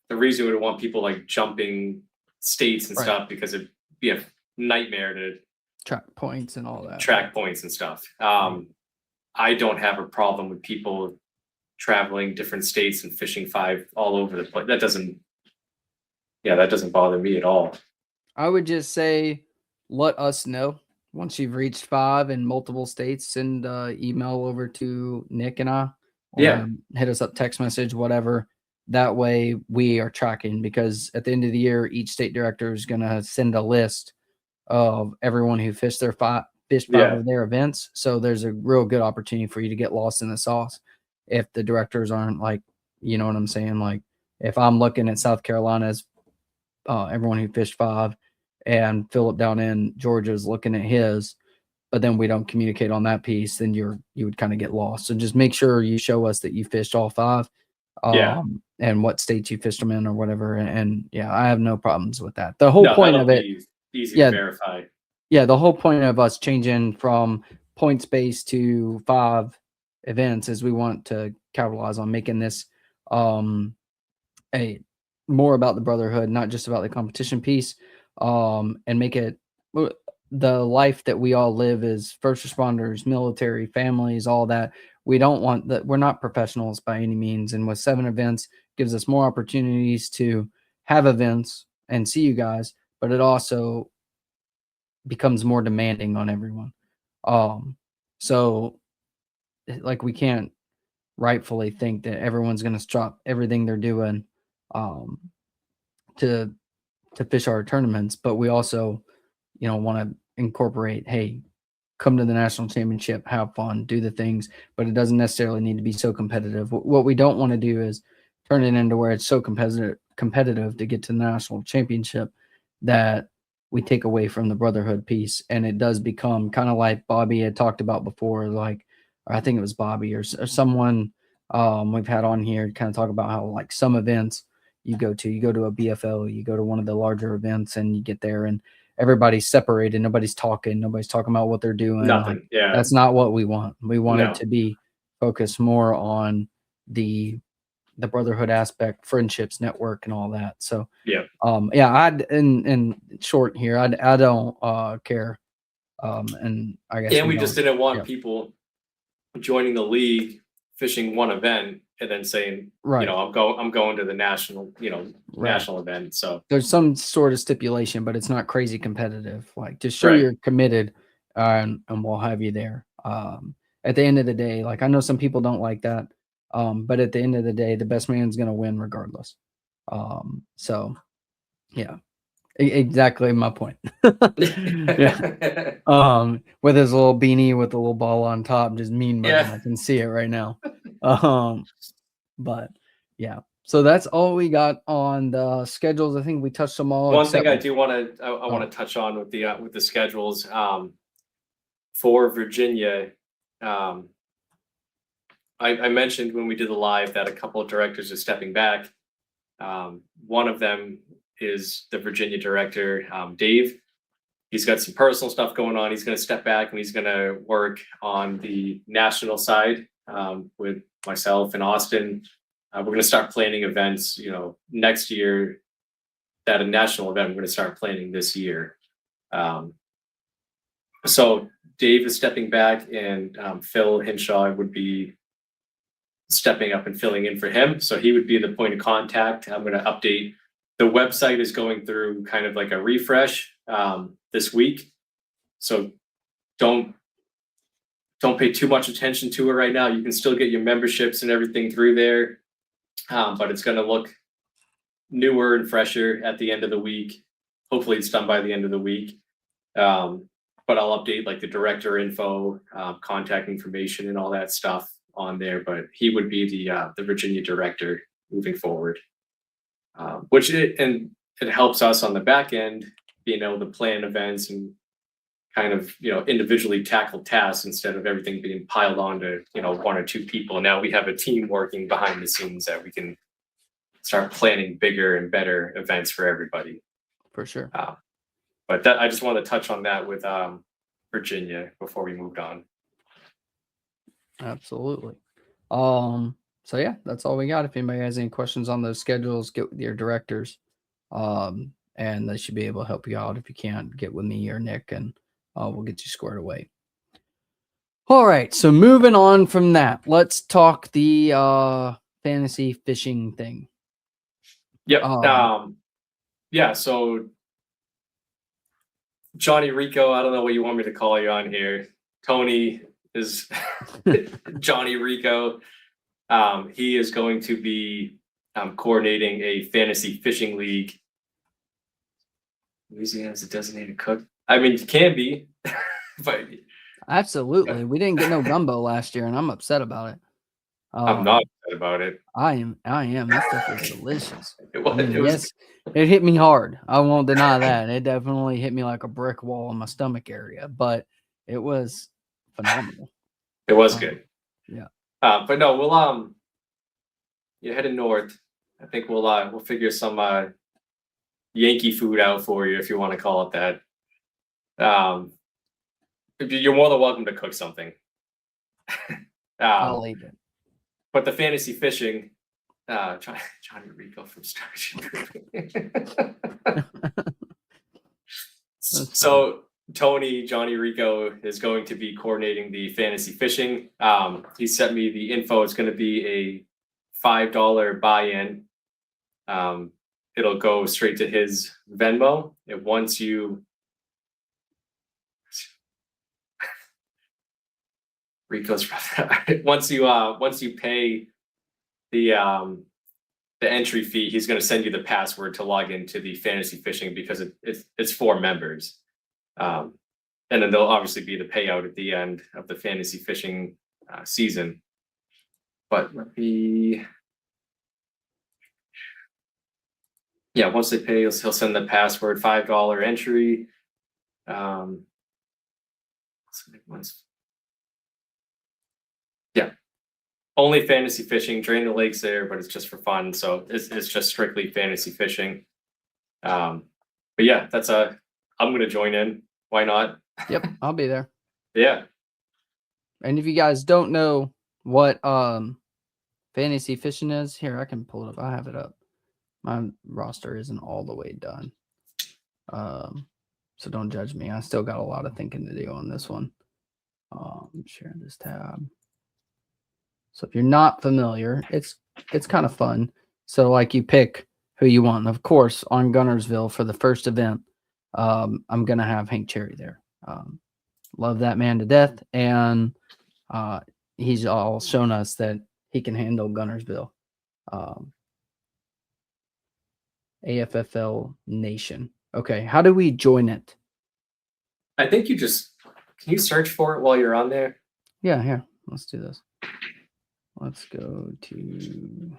Speaker 2: The reason we would want people like jumping states and stuff because it'd be a nightmare to
Speaker 1: track points and all that.
Speaker 2: Track points and stuff. I don't have a problem with people traveling different states and fishing 5 all over the place. That doesn't bother me at all.
Speaker 1: I would just say, let us know once you've reached 5 in multiple states. Send email over to Nick and I. Hit us up, text message, whatever. That way we are tracking, because at the end of the year, each state director is going to send a list of everyone who fished 5 of their events. So there's a real good opportunity for you to get lost in the sauce if the directors aren't like, you know what I'm saying? Like if I'm looking at South Carolina's everyone who fished 5 and Philip down in Georgia is looking at his, but then we don't communicate on that piece, then you would kind of get lost. So just make sure you show us that you fished all 5. And what states you fished them in or whatever. And I have no problems with that. The whole point of it,
Speaker 2: easy to verify.
Speaker 1: Yeah, the whole point of us changing from points based to 5 events is we want to capitalize on making this more about the brotherhood, not just about the competition piece, and make it the life that we all live as first responders, military, families, all that. We don't want that. We're not professionals by any means. And with 7 events, gives us more opportunities to have events and see you guys, but it also becomes more demanding on everyone. So like we can't rightfully think that everyone's going to stop everything they're doing to fish our tournaments, but we also, want to incorporate, hey, come to the national championship, have fun, do the things, but it doesn't necessarily need to be so competitive. What we don't want to do is turn it into where it's so competitive to get to the national championship that we take away from the brotherhood piece. And it does become kind of like Bobby had talked about before, like, or I think it was Bobby or someone we've had on here kind of talk about how like some events you go to a BFL, you go to one of the larger events and you get there and everybody's separated. Nobody's talking about what they're doing.
Speaker 2: Nothing.
Speaker 1: Like, that's not what we want. We want it to be focused more on the brotherhood aspect, friendships, network, and all that. So I'd in short here, I don't care. And I guess
Speaker 2: we just didn't want people joining the league, fishing one event, and then saying, I'm going to the national, national event. So
Speaker 1: there's some sort of stipulation, but it's not crazy competitive. Like just show you're committed, and we'll have you there. At the end of the day, like I know some people don't like that, but at the end of the day, the best man's going to win regardless. So yeah, exactly my point. Yeah. With his little beanie with the little ball on top, just mean mugging. I can see it right now. But yeah, so that's all we got on the schedules. I think we touched them all.
Speaker 2: One thing I do want to I want to touch on with the schedules for Virginia. I mentioned when we did the live that a couple of directors are stepping back. One of them is the Virginia director, Dave. He's got some personal stuff going on. He's going to step back and he's going to work on the national side with myself and Austin. We're going to start planning events, next year. That a national event we're going to start planning this year. So Dave is stepping back, and Phil Hinshaw would be stepping up and filling in for him. So he would be the point of contact. I'm going to update. The website is going through kind of like a refresh this week. So don't pay too much attention to it right now. You can still get your memberships and everything through there. But it's going to look newer and fresher at the end of the week. Hopefully it's done by the end of the week. But I'll update like the director info, contact information and all that stuff on there. But he would be the Virginia director moving forward. It helps us on the back end being able to plan events and kind of, individually tackle tasks instead of everything being piled onto, one or two people. Now we have a team working behind the scenes that we can start planning bigger and better events for everybody.
Speaker 1: For sure.
Speaker 2: But I just want to touch on that with Virginia before we moved on.
Speaker 1: Absolutely. So yeah, that's all we got. If anybody has any questions on those schedules, get with your directors. And they should be able to help you out. If you can't, get with me or Nick, and we'll get you squared away. All right. So moving on from that, let's talk the fantasy fishing thing.
Speaker 2: Yep. Yeah. So Johnny Rico, I don't know what you want me to call you on here. Tony is Johnny Rico. He is going to be coordinating a fantasy fishing league. Louisiana's a designated cook. I mean, you can be, but
Speaker 1: absolutely. We didn't get no gumbo last year, and I'm upset about it.
Speaker 2: I'm not upset about it.
Speaker 1: I am. That stuff is delicious.
Speaker 2: Yes,
Speaker 1: it hit me hard. I won't deny that. It definitely hit me like a brick wall in my stomach area, but it was phenomenal.
Speaker 2: It was good.
Speaker 1: Yeah.
Speaker 2: But no, you're heading north. I think we'll figure some Yankee food out for you, if you want to call it that. You're more than welcome to cook something.
Speaker 1: I'll eat it.
Speaker 2: But the fantasy fishing, Johnny Rico from Starship. So Johnny Rico is going to be coordinating the fantasy fishing. He sent me the info. It's going to be a $5 buy-in. It'll go straight to his Venmo. And once you once you pay the entry fee, he's going to send you the password to log into the fantasy fishing, because it's for members. And then there'll obviously be the payout at the end of the fantasy fishing season. But once they pay, he'll send the password, $5 entry. Only fantasy fishing, drain the lakes there, but it's just for fun. So it's just strictly fantasy fishing. But yeah, I'm going to join in. Why not?
Speaker 1: Yep, I'll be there.
Speaker 2: Yeah.
Speaker 1: And if you guys don't know what fantasy fishing is, here, I can pull it up. I have it up. My roster isn't all the way done. So don't judge me. I still got a lot of thinking to do on this one. Share this tab. So if you're not familiar, it's kind of fun. So like you pick who you want. And of course, on Guntersville for the first event, I'm going to have Hank Cherry there. Love that man to death. And he's all shown us that he can handle Guntersville. AFFL Nation. Okay, how do we join it?
Speaker 2: I think can you search for it while you're on there?
Speaker 1: Yeah, here. Let's do this. Let's go to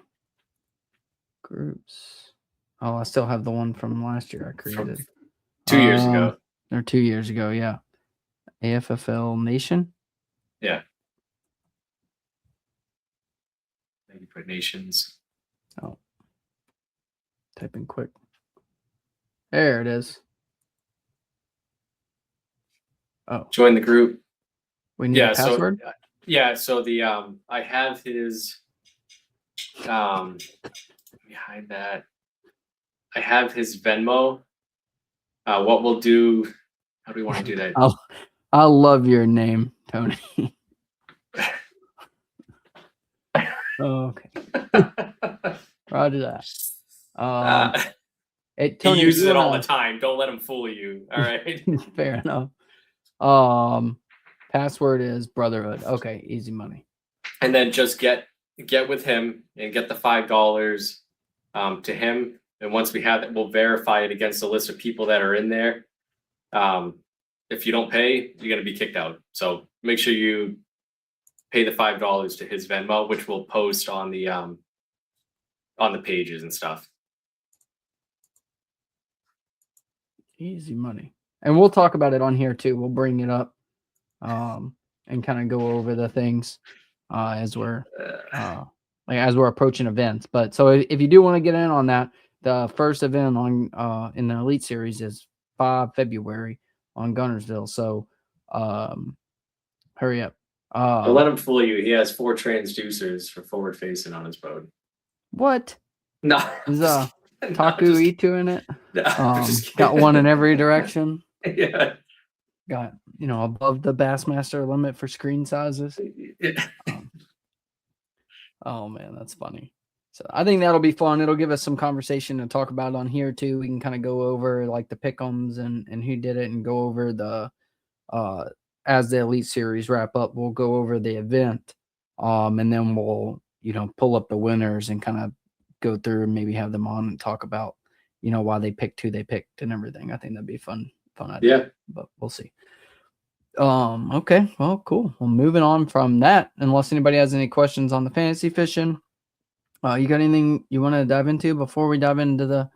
Speaker 1: groups. Oh, I still have the one from last year I created.
Speaker 2: 2 years ago.
Speaker 1: Or 2 years ago, yeah. AFFL Nation?
Speaker 2: Yeah. You put nations.
Speaker 1: Oh, typing quick. There it is. Oh,
Speaker 2: Join the group.
Speaker 1: we need a password.
Speaker 2: So the I have his behind that. I have his Venmo. What we'll do? How do we want to do that?
Speaker 1: I love your name, Tony. Okay. Roger that. Tony,
Speaker 2: he uses it all the time. Don't let him fool you. All right.
Speaker 1: Fair enough. Password is Brotherhood. Okay, easy money.
Speaker 2: And then just get with him and get the $5 to him. And once we have it, we'll verify it against the list of people that are in there. If you don't pay, you're going to be kicked out. So make sure you pay the $5 to his Venmo, which we'll post on the pages and stuff.
Speaker 1: Easy money. And we'll talk about it on here too. We'll bring it up and kind of go over the things as we're approaching events. But so if you do want to get in on that, the first event on in the Elite Series is 5 February on Guntersville. So hurry up.
Speaker 2: Don't let him fool you. He has 4 transducers for forward facing on his boat.
Speaker 1: What?
Speaker 2: No.
Speaker 1: Is Taku E2 in it? No, got one in every direction.
Speaker 2: Yeah.
Speaker 1: Got, above the Bassmaster limit for screen sizes. Oh man, that's funny. So I think that'll be fun. It'll give us some conversation to talk about on here too. We can kind of go over like the pick'ems and who did it, and go over the as the Elite Series wrap up, we'll go over the event, and then we'll pull up the winners and kind of go through and maybe have them on and talk about why they picked who they picked and everything. I think that'd be fun idea. Yeah, but we'll see. Okay, well, cool. Well, moving on from that, unless anybody has any questions on the fantasy fishing, you got anything you want to dive into before we dive into the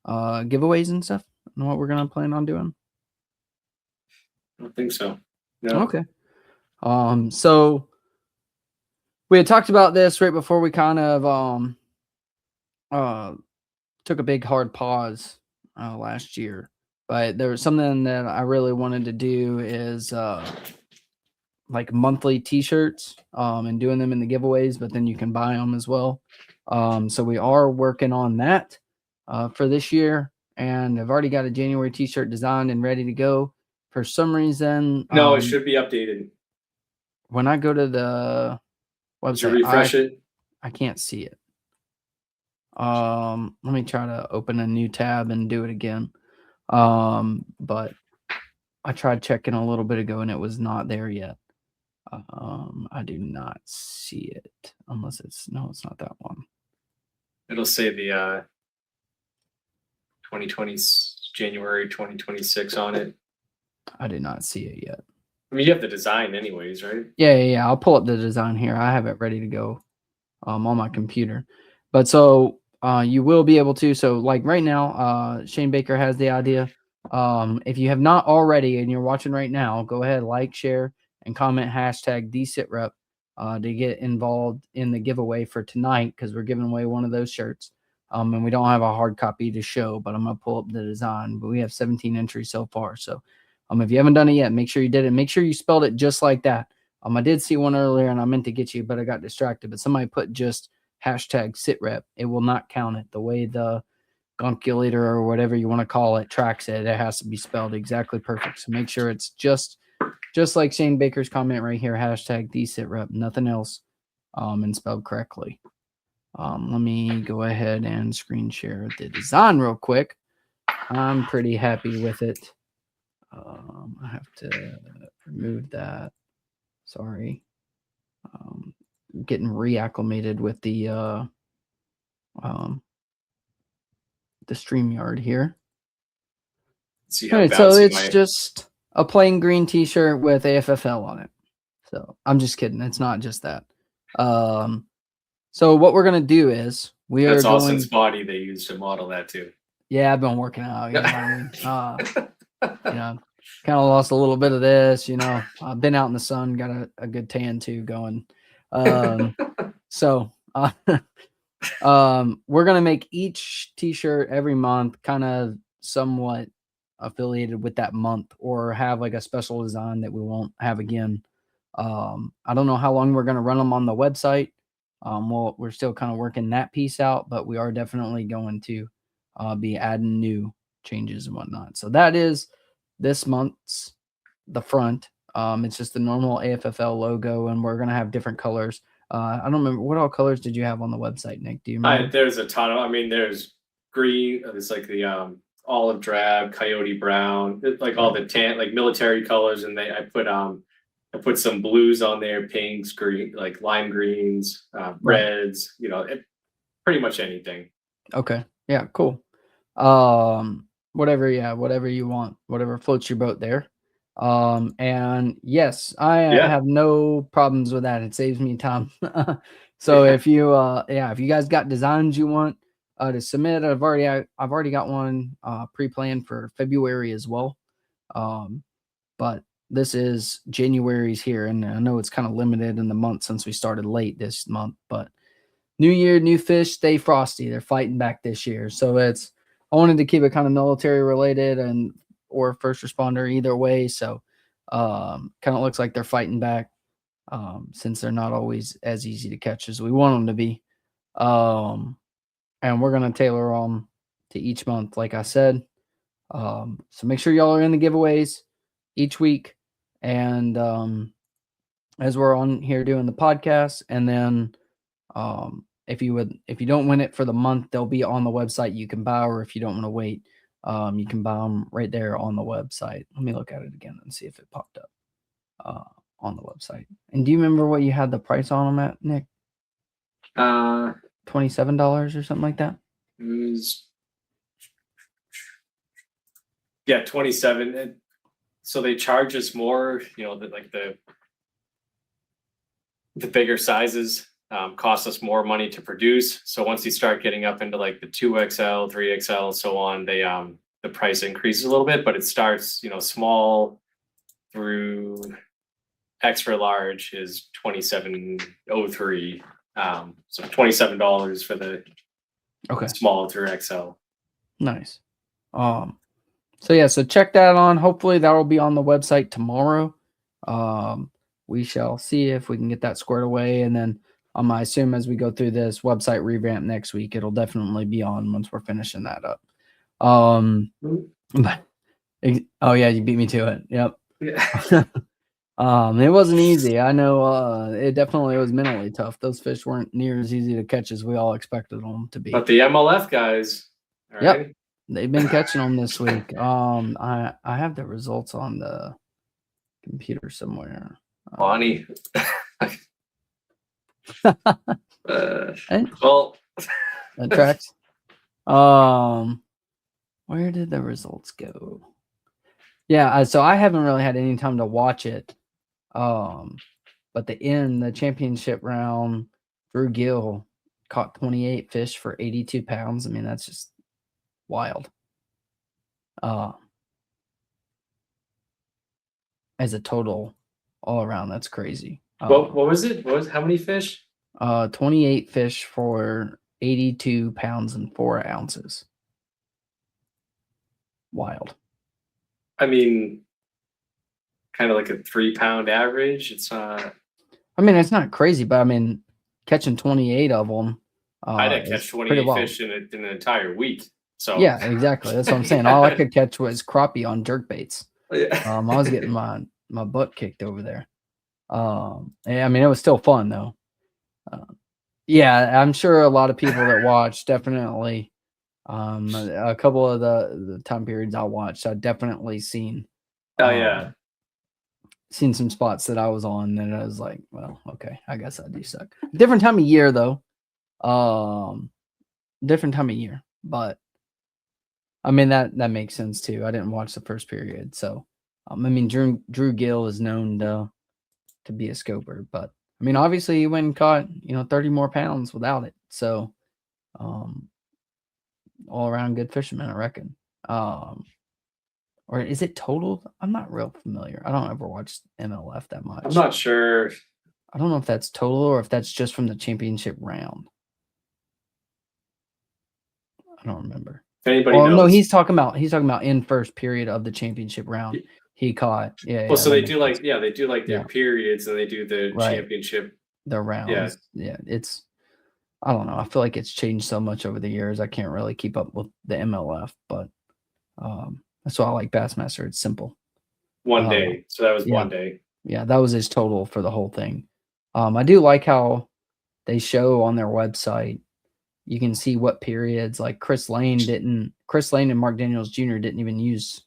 Speaker 1: giveaways and stuff and what we're gonna plan on doing?
Speaker 2: I don't think so. No.
Speaker 1: Okay. So we had talked about this right before we kind of took a big hard pause last year, but there was something that I really wanted to do is like monthly t-shirts and doing them in the giveaways, but then you can buy them as well. So we are working on that for this year, and I've already got a January t-shirt designed and ready to go. For some reason,
Speaker 2: no, it should be updated.
Speaker 1: When I go to the website,
Speaker 2: to refresh it,
Speaker 1: I can't see it. Let me try to open a new tab and do it again. But I tried checking a little bit ago and it was not there yet. I do not see it unless it's not that one.
Speaker 2: It'll say the 2020 January 2026 on it.
Speaker 1: I do not see it yet.
Speaker 2: I mean, you have the design anyways, right?
Speaker 1: Yeah. I'll pull up the design here. I have it ready to go on my computer. But so you will be able to. So like right now, Shane Baker has the idea. If you have not already and you're watching right now, go ahead, like, share, and comment hashtag #DSITREP to get involved in the giveaway for tonight, because we're giving away one of those shirts. And we don't have a hard copy to show, but I'm going to pull up the design. But we have 17 entries so far. So if you haven't done it yet, make sure you did it. Make sure you spelled it just like that. I did see one earlier and I meant to get you, but I got distracted. But somebody put just hashtag SITREP. It will not count it. The way the calculator or whatever you want to call it tracks it, it has to be spelled exactly perfect. So make sure it's just like Shane Baker's comment right here, hashtag #DSITREP, nothing else, and spelled correctly. Let me go ahead and screen share the design real quick. I'm pretty happy with it. I have to remove that. Sorry. Getting reacclimated with the StreamYard here.
Speaker 2: All right,
Speaker 1: so it's just a plain green t-shirt with AFFL on it. So I'm just kidding. It's not just that. So what we're going to do is
Speaker 2: that's Austin's body they used to model that too.
Speaker 1: Yeah, I've been working out. You know what I mean? Kind of lost a little bit of this, I've been out in the sun, got a good tan too going. So We're gonna make each t-shirt every month kind of somewhat affiliated with that month, or have like a special design that we won't have again. I don't know how long we're gonna run them on the website. We're still kind of working that piece out, but we are definitely going to be adding new changes and whatnot. So that is this month's the front. It's just the normal AFFL logo, and we're gonna have different colors. I don't remember what all colors did you have on the website, Nick? Do you remember?
Speaker 2: There's a ton of. I mean, there's green. There's like the olive drab, coyote brown, like all the tan, like military colors, and I put some blues on there, pinks, green, like lime greens, reds. Pretty much anything.
Speaker 1: Okay. Yeah. Cool. Whatever. Yeah. Whatever you want. Whatever floats your boat there. And yes, I have no problems with that. It saves me time. So if you guys got designs you want to submit, I've already got one pre-planned for February as well. But this is January's here, and I know it's kind of limited in the month since we started late this month, but new year, new fish, stay frosty. They're fighting back this year. So I wanted to keep it kind of military related or first responder either way. So kind of looks like they're fighting back since they're not always as easy to catch as we want them to be. And we're going to tailor them to each month, like I said. So make sure y'all are in the giveaways each week. And as we're on here doing the podcast, and then if you don't win it for the month, they'll be on the website you can buy, or if you don't want to wait, you can buy them right there on the website. Let me look at it again and see if it popped up on the website. And do you remember what you had the price on them at, Nick? $27 or something like that.
Speaker 2: It was, yeah, 27. So they charge us more, the bigger sizes cost us more money to produce. So once you start getting up into like the 2XL, 3XL, so on, the price increases a little bit, but it starts, small through extra large is $27.03. So $27 for the small through XL.
Speaker 1: Nice. So check that on. Hopefully that will be on the website tomorrow. We shall see if we can get that squared away, and then I assume as we go through this website revamp next week, it'll definitely be on once we're finishing that up. But oh yeah, you beat me to it. Yep. Yeah. It wasn't easy. I know it definitely was mentally tough. Those fish weren't near as easy to catch as we all expected them to be.
Speaker 2: But the MLF guys,
Speaker 1: yep, they've been catching them this week. I have the results on the computer somewhere.
Speaker 2: Bonnie.
Speaker 1: Well, that tracks. Where did the results go? Yeah, so I haven't really had any time to watch it. But the championship round, Drew Gill caught 28 fish for 82 pounds. I mean, that's just wild. As a total all around, that's crazy.
Speaker 2: What was it? How many fish?
Speaker 1: 28 fish for 82 pounds and 4 ounces. Wild.
Speaker 2: I mean, kind of like a 3-pound average. It's not.
Speaker 1: I mean, it's not crazy, but I mean, catching 28 of them.
Speaker 2: I didn't catch 28 fish in an entire week. So
Speaker 1: yeah, exactly. That's what I'm saying. All I could catch was crappie on jerk baits. I was getting my butt kicked over there. I mean, it was still fun though. Yeah, I'm sure a lot of people that watch definitely. A couple of the time periods I watched, I've definitely seen. Seen some spots that I was on, and I was like, well, okay, I guess I do suck. Different time of year though. Different time of year, but I mean that makes sense too. I didn't watch the first period, so I mean Drew Gill is known to be a scoper, but I mean obviously he went and caught 30 more pounds without it, so all around good fisherman, I reckon. Or is it total? I'm not real familiar. I don't ever watch MLF that much.
Speaker 2: I'm not sure.
Speaker 1: I don't know if that's total or if that's just from the championship round. I don't remember.
Speaker 2: If anybody
Speaker 1: Oh
Speaker 2: knows.
Speaker 1: no, he's talking about in first period of the championship round. He caught. Yeah.
Speaker 2: Well, so
Speaker 1: that
Speaker 2: they
Speaker 1: makes
Speaker 2: do like
Speaker 1: sense.
Speaker 2: they do like their periods and they do the
Speaker 1: Right.
Speaker 2: championship.
Speaker 1: The rounds. Yeah. It's, I don't know. I feel like it's changed so much over the years. I can't really keep up with the MLF, but that's why I like Bassmaster. It's simple.
Speaker 2: One day. So that was
Speaker 1: yeah.
Speaker 2: one day.
Speaker 1: Yeah, that was his total for the whole thing. I do like how they show on their website. You can see what periods, like Chris Lane and Mark Daniels Jr. didn't even use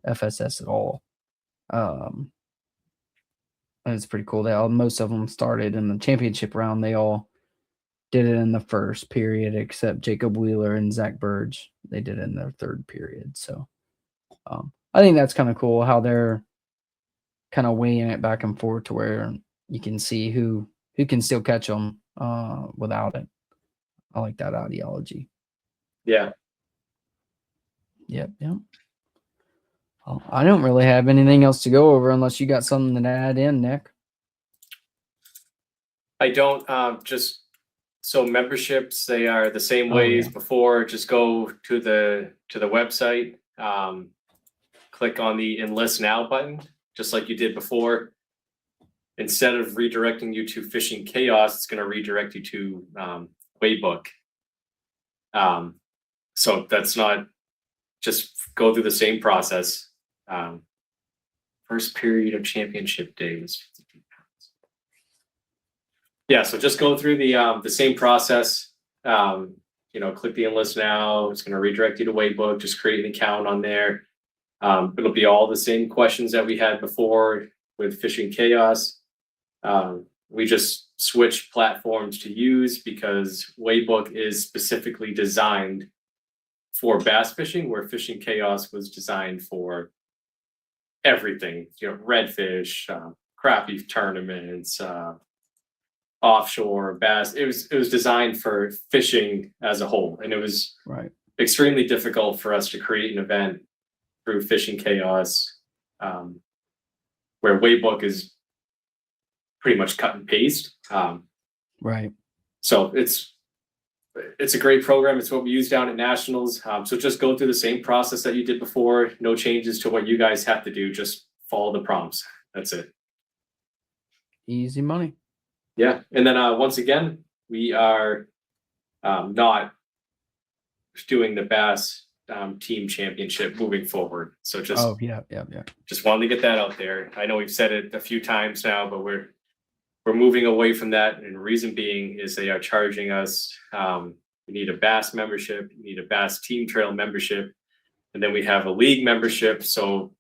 Speaker 1: FSS at all. And it's pretty cool. Most of them started in the championship round. They all did it in the first period, except Jacob Wheeler and Zach Burge. They did it in their third period. So I think that's kind of cool how they're kind of weighing it back and forth to where you can see who can still catch them without it. I like that ideology.
Speaker 2: Yeah.
Speaker 1: Yep. Well, I don't really have anything else to go over unless you got something to add in, Nick.
Speaker 2: I don't. Just so memberships, they are the same way as before. Just go to the website, click on the Enlist Now button, just like you did before. Instead of redirecting you to Fishing Chaos, it's going to redirect you to Waybook. So that's not, just go through the same process. First period of championship day was 52 pounds. Yeah, so just go through the same process. Click the Enlist Now. It's going to redirect you to Waybook. Just create an account on there. It'll be all the same questions that we had before with Fishing Chaos. We just switched platforms to use because Waybook is specifically designed for bass fishing, where Fishing Chaos was designed for everything, redfish, crappie tournaments, offshore bass. It was designed for fishing as a whole, and it was extremely difficult for us to create an event through Fishing Chaos, where Waybook is pretty much cut and paste. So it's a great program. It's what we use down at Nationals. So just go through the same process that you did before. No changes to what you guys have to do. Just follow the prompts. That's it.
Speaker 1: Easy money.
Speaker 2: Yeah. And then once again, we are not doing the Bass team championship moving forward. So just just wanted to get that out there. I know we've said it a few times now, but we're moving away from that, and the reason being is they are charging us. You need a Bass membership, you need a Bass Team Trail membership, and then we have a league membership. So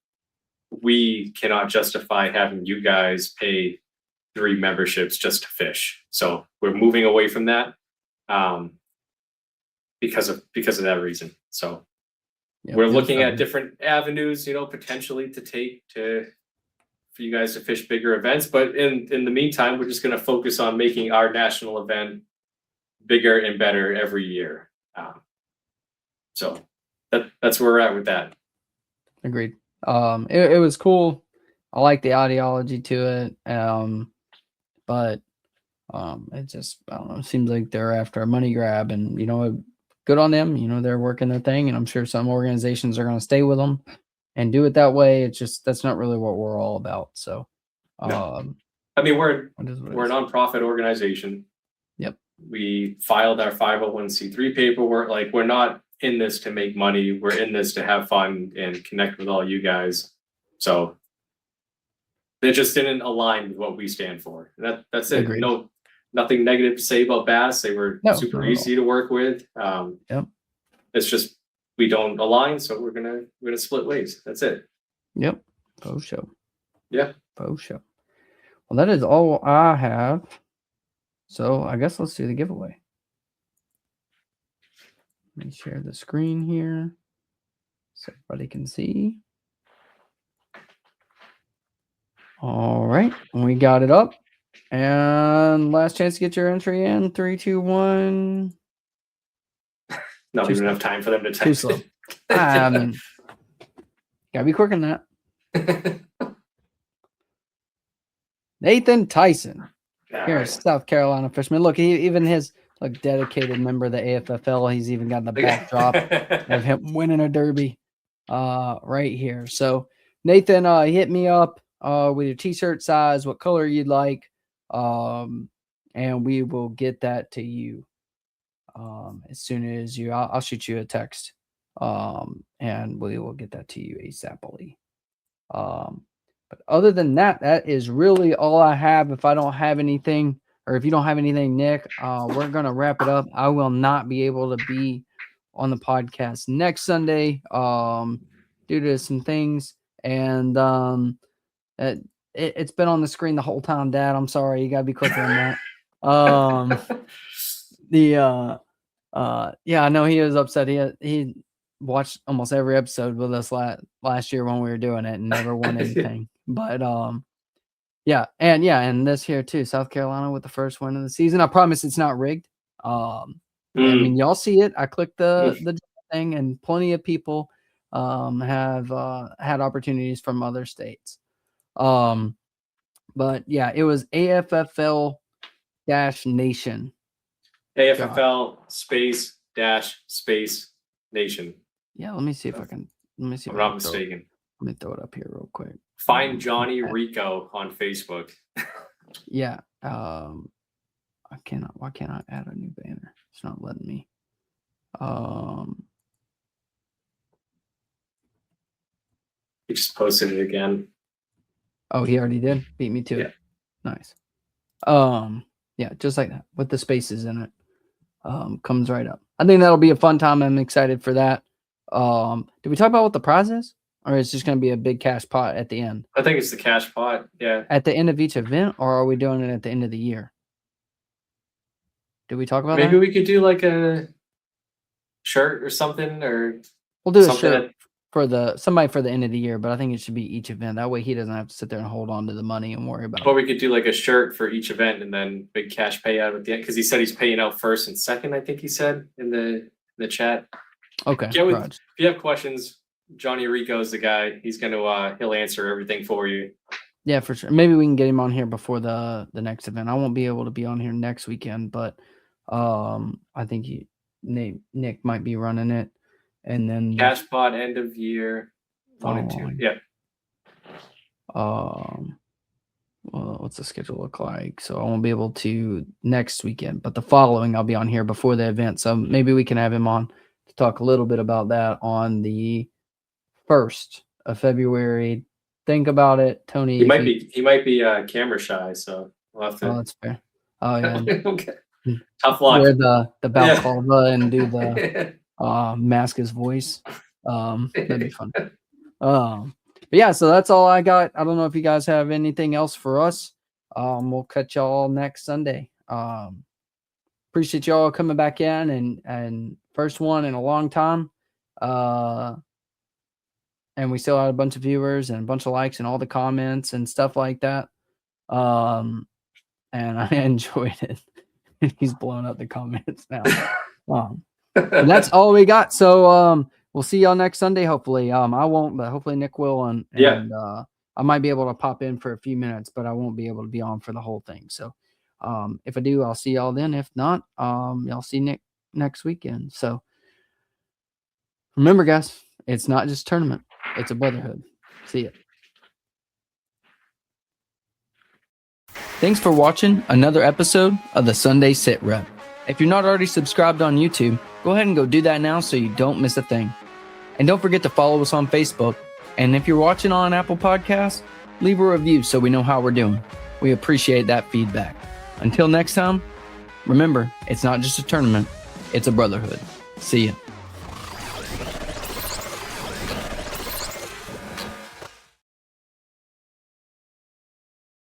Speaker 2: we cannot justify having you guys pay 3 memberships just to fish. So we're moving away from that because of that reason. So we're looking at different avenues, potentially to take for you guys to fish bigger events. But in the meantime, we're just going to focus on making our national event bigger and better every year. So that's where we're at with that.
Speaker 1: Agreed. It was cool. I like the ideology to it. But it just, I don't know, it seems like they're after a money grab, and good on them. They're working their thing, and I'm sure some organizations are going to stay with them and do it that way. It's just, that's not really what we're all about. So
Speaker 2: no. I mean, we're a nonprofit organization.
Speaker 1: Yep.
Speaker 2: We filed our 501c3 paperwork. Like, we're not in this to make money. We're in this to have fun and connect with all you guys. So they just didn't align with what we stand for. That's it.
Speaker 1: Agreed.
Speaker 2: No, nothing negative to say about Bass. They were super easy to work with. It's just, we don't align, so we're gonna split ways. That's it.
Speaker 1: Yep. For sure.
Speaker 2: Yeah.
Speaker 1: For sure. Well, that is all I have. So I guess let's do the giveaway. Let me share the screen here so everybody can see. All right, we got it up. And last chance to get your entry in. 3, 2, 1.
Speaker 2: Not even enough time for them to type.
Speaker 1: Too slow. I mean, gotta be quicker than that. Nathan Tyson. Here, South Carolina fisherman. Look, he even his like dedicated member of the AFFL. He's even got the backdrop of him winning a derby, right here. So Nathan, hit me up with your t-shirt size, what color you'd like, and we will get that to you as soon as I'll shoot you a text, and we will get that to you ASAPly. But other than that, that is really all I have. If I don't have anything, or if you don't have anything, Nick, we're going to wrap it up. I will not be able to be on the podcast next Sunday due to some things. And it's been on the screen the whole time, Dad. I'm sorry. You got to be quicker on that. Yeah, I know he was upset. He watched almost every episode with us last year when we were doing it and never won anything. But and this here too, South Carolina with the first win of the season. I promise it's not rigged. I mean, y'all see it. I clicked the thing, and plenty of people have had opportunities from other states. But yeah, it was AFFL Nation.
Speaker 2: AFFL space Nation.
Speaker 1: Yeah, let me see if I can. Let me see.
Speaker 2: If I'm not mistaken.
Speaker 1: Let me throw it up here real quick.
Speaker 2: Find Johnny Rico on Facebook.
Speaker 1: Yeah. I cannot. Why can't I add a new banner? It's not letting me.
Speaker 2: He just posted it again.
Speaker 1: Oh, he already did. Beat me to it. Nice. Yeah, just like that with the spaces in it. Comes right up. I think that'll be a fun time. I'm excited for that. Did we talk about what the prize is? Or it's just going to be a big cash pot at the end?
Speaker 2: I think it's the cash pot. Yeah.
Speaker 1: At the end of each event, or are we doing it at the end of the year? Did we talk about that?
Speaker 2: Maybe we could do like a shirt or something, or
Speaker 1: we'll do a shirt for somebody for the end of the year, but I think it should be each event. That way he doesn't have to sit there and hold on to the money and worry about it.
Speaker 2: Or we could do like a shirt for each event and then big cash payout at the end, because he said he's paying out first and second, I think he said in the chat.
Speaker 1: Okay.
Speaker 2: If you have questions, Johnny Rico is the guy. He's gonna he'll answer everything for you.
Speaker 1: Yeah, for sure. Maybe we can get him on here before the next event. I won't be able to be on here next weekend, but I think Nick might be running it, and then
Speaker 2: cash pot end of year 1 and 2. Yeah.
Speaker 1: Well, what's the schedule look like? So I won't be able to next weekend, but the following I'll be on here before the event. So maybe we can have him on to talk a little bit about that on the 1st of February. Think about it, Tony.
Speaker 2: He might be camera shy, so we'll have to.
Speaker 1: Oh, that's fair. Oh yeah.
Speaker 2: Okay. Tough luck.
Speaker 1: Wear the balaclava and do the mask his voice. That'd be fun. But yeah, so that's all I got. I don't know if you guys have anything else for us. We'll catch y'all next Sunday. Appreciate y'all coming back in and first one in a long time. And we still had a bunch of viewers and a bunch of likes and all the comments and stuff like that. And I enjoyed it. He's blowing up the comments now. And that's all we got. So we'll see y'all next Sunday, hopefully. I won't, but hopefully Nick will. And I might be able to pop in for a few minutes, but I won't be able to be on for the whole thing. So if I do, I'll see y'all then. If not, y'all see Nick next weekend. So remember, guys, it's not just a tournament. It's a brotherhood. See ya. Thanks for watching another episode of the Sunday SITREP. If you're not already subscribed on YouTube, go ahead and go do that now so you don't miss a thing. And don't forget to follow us on Facebook. And if you're watching on Apple Podcasts, leave a review so we know how we're doing. We appreciate that feedback. Until next time, remember, it's not just a tournament, it's a brotherhood. See ya.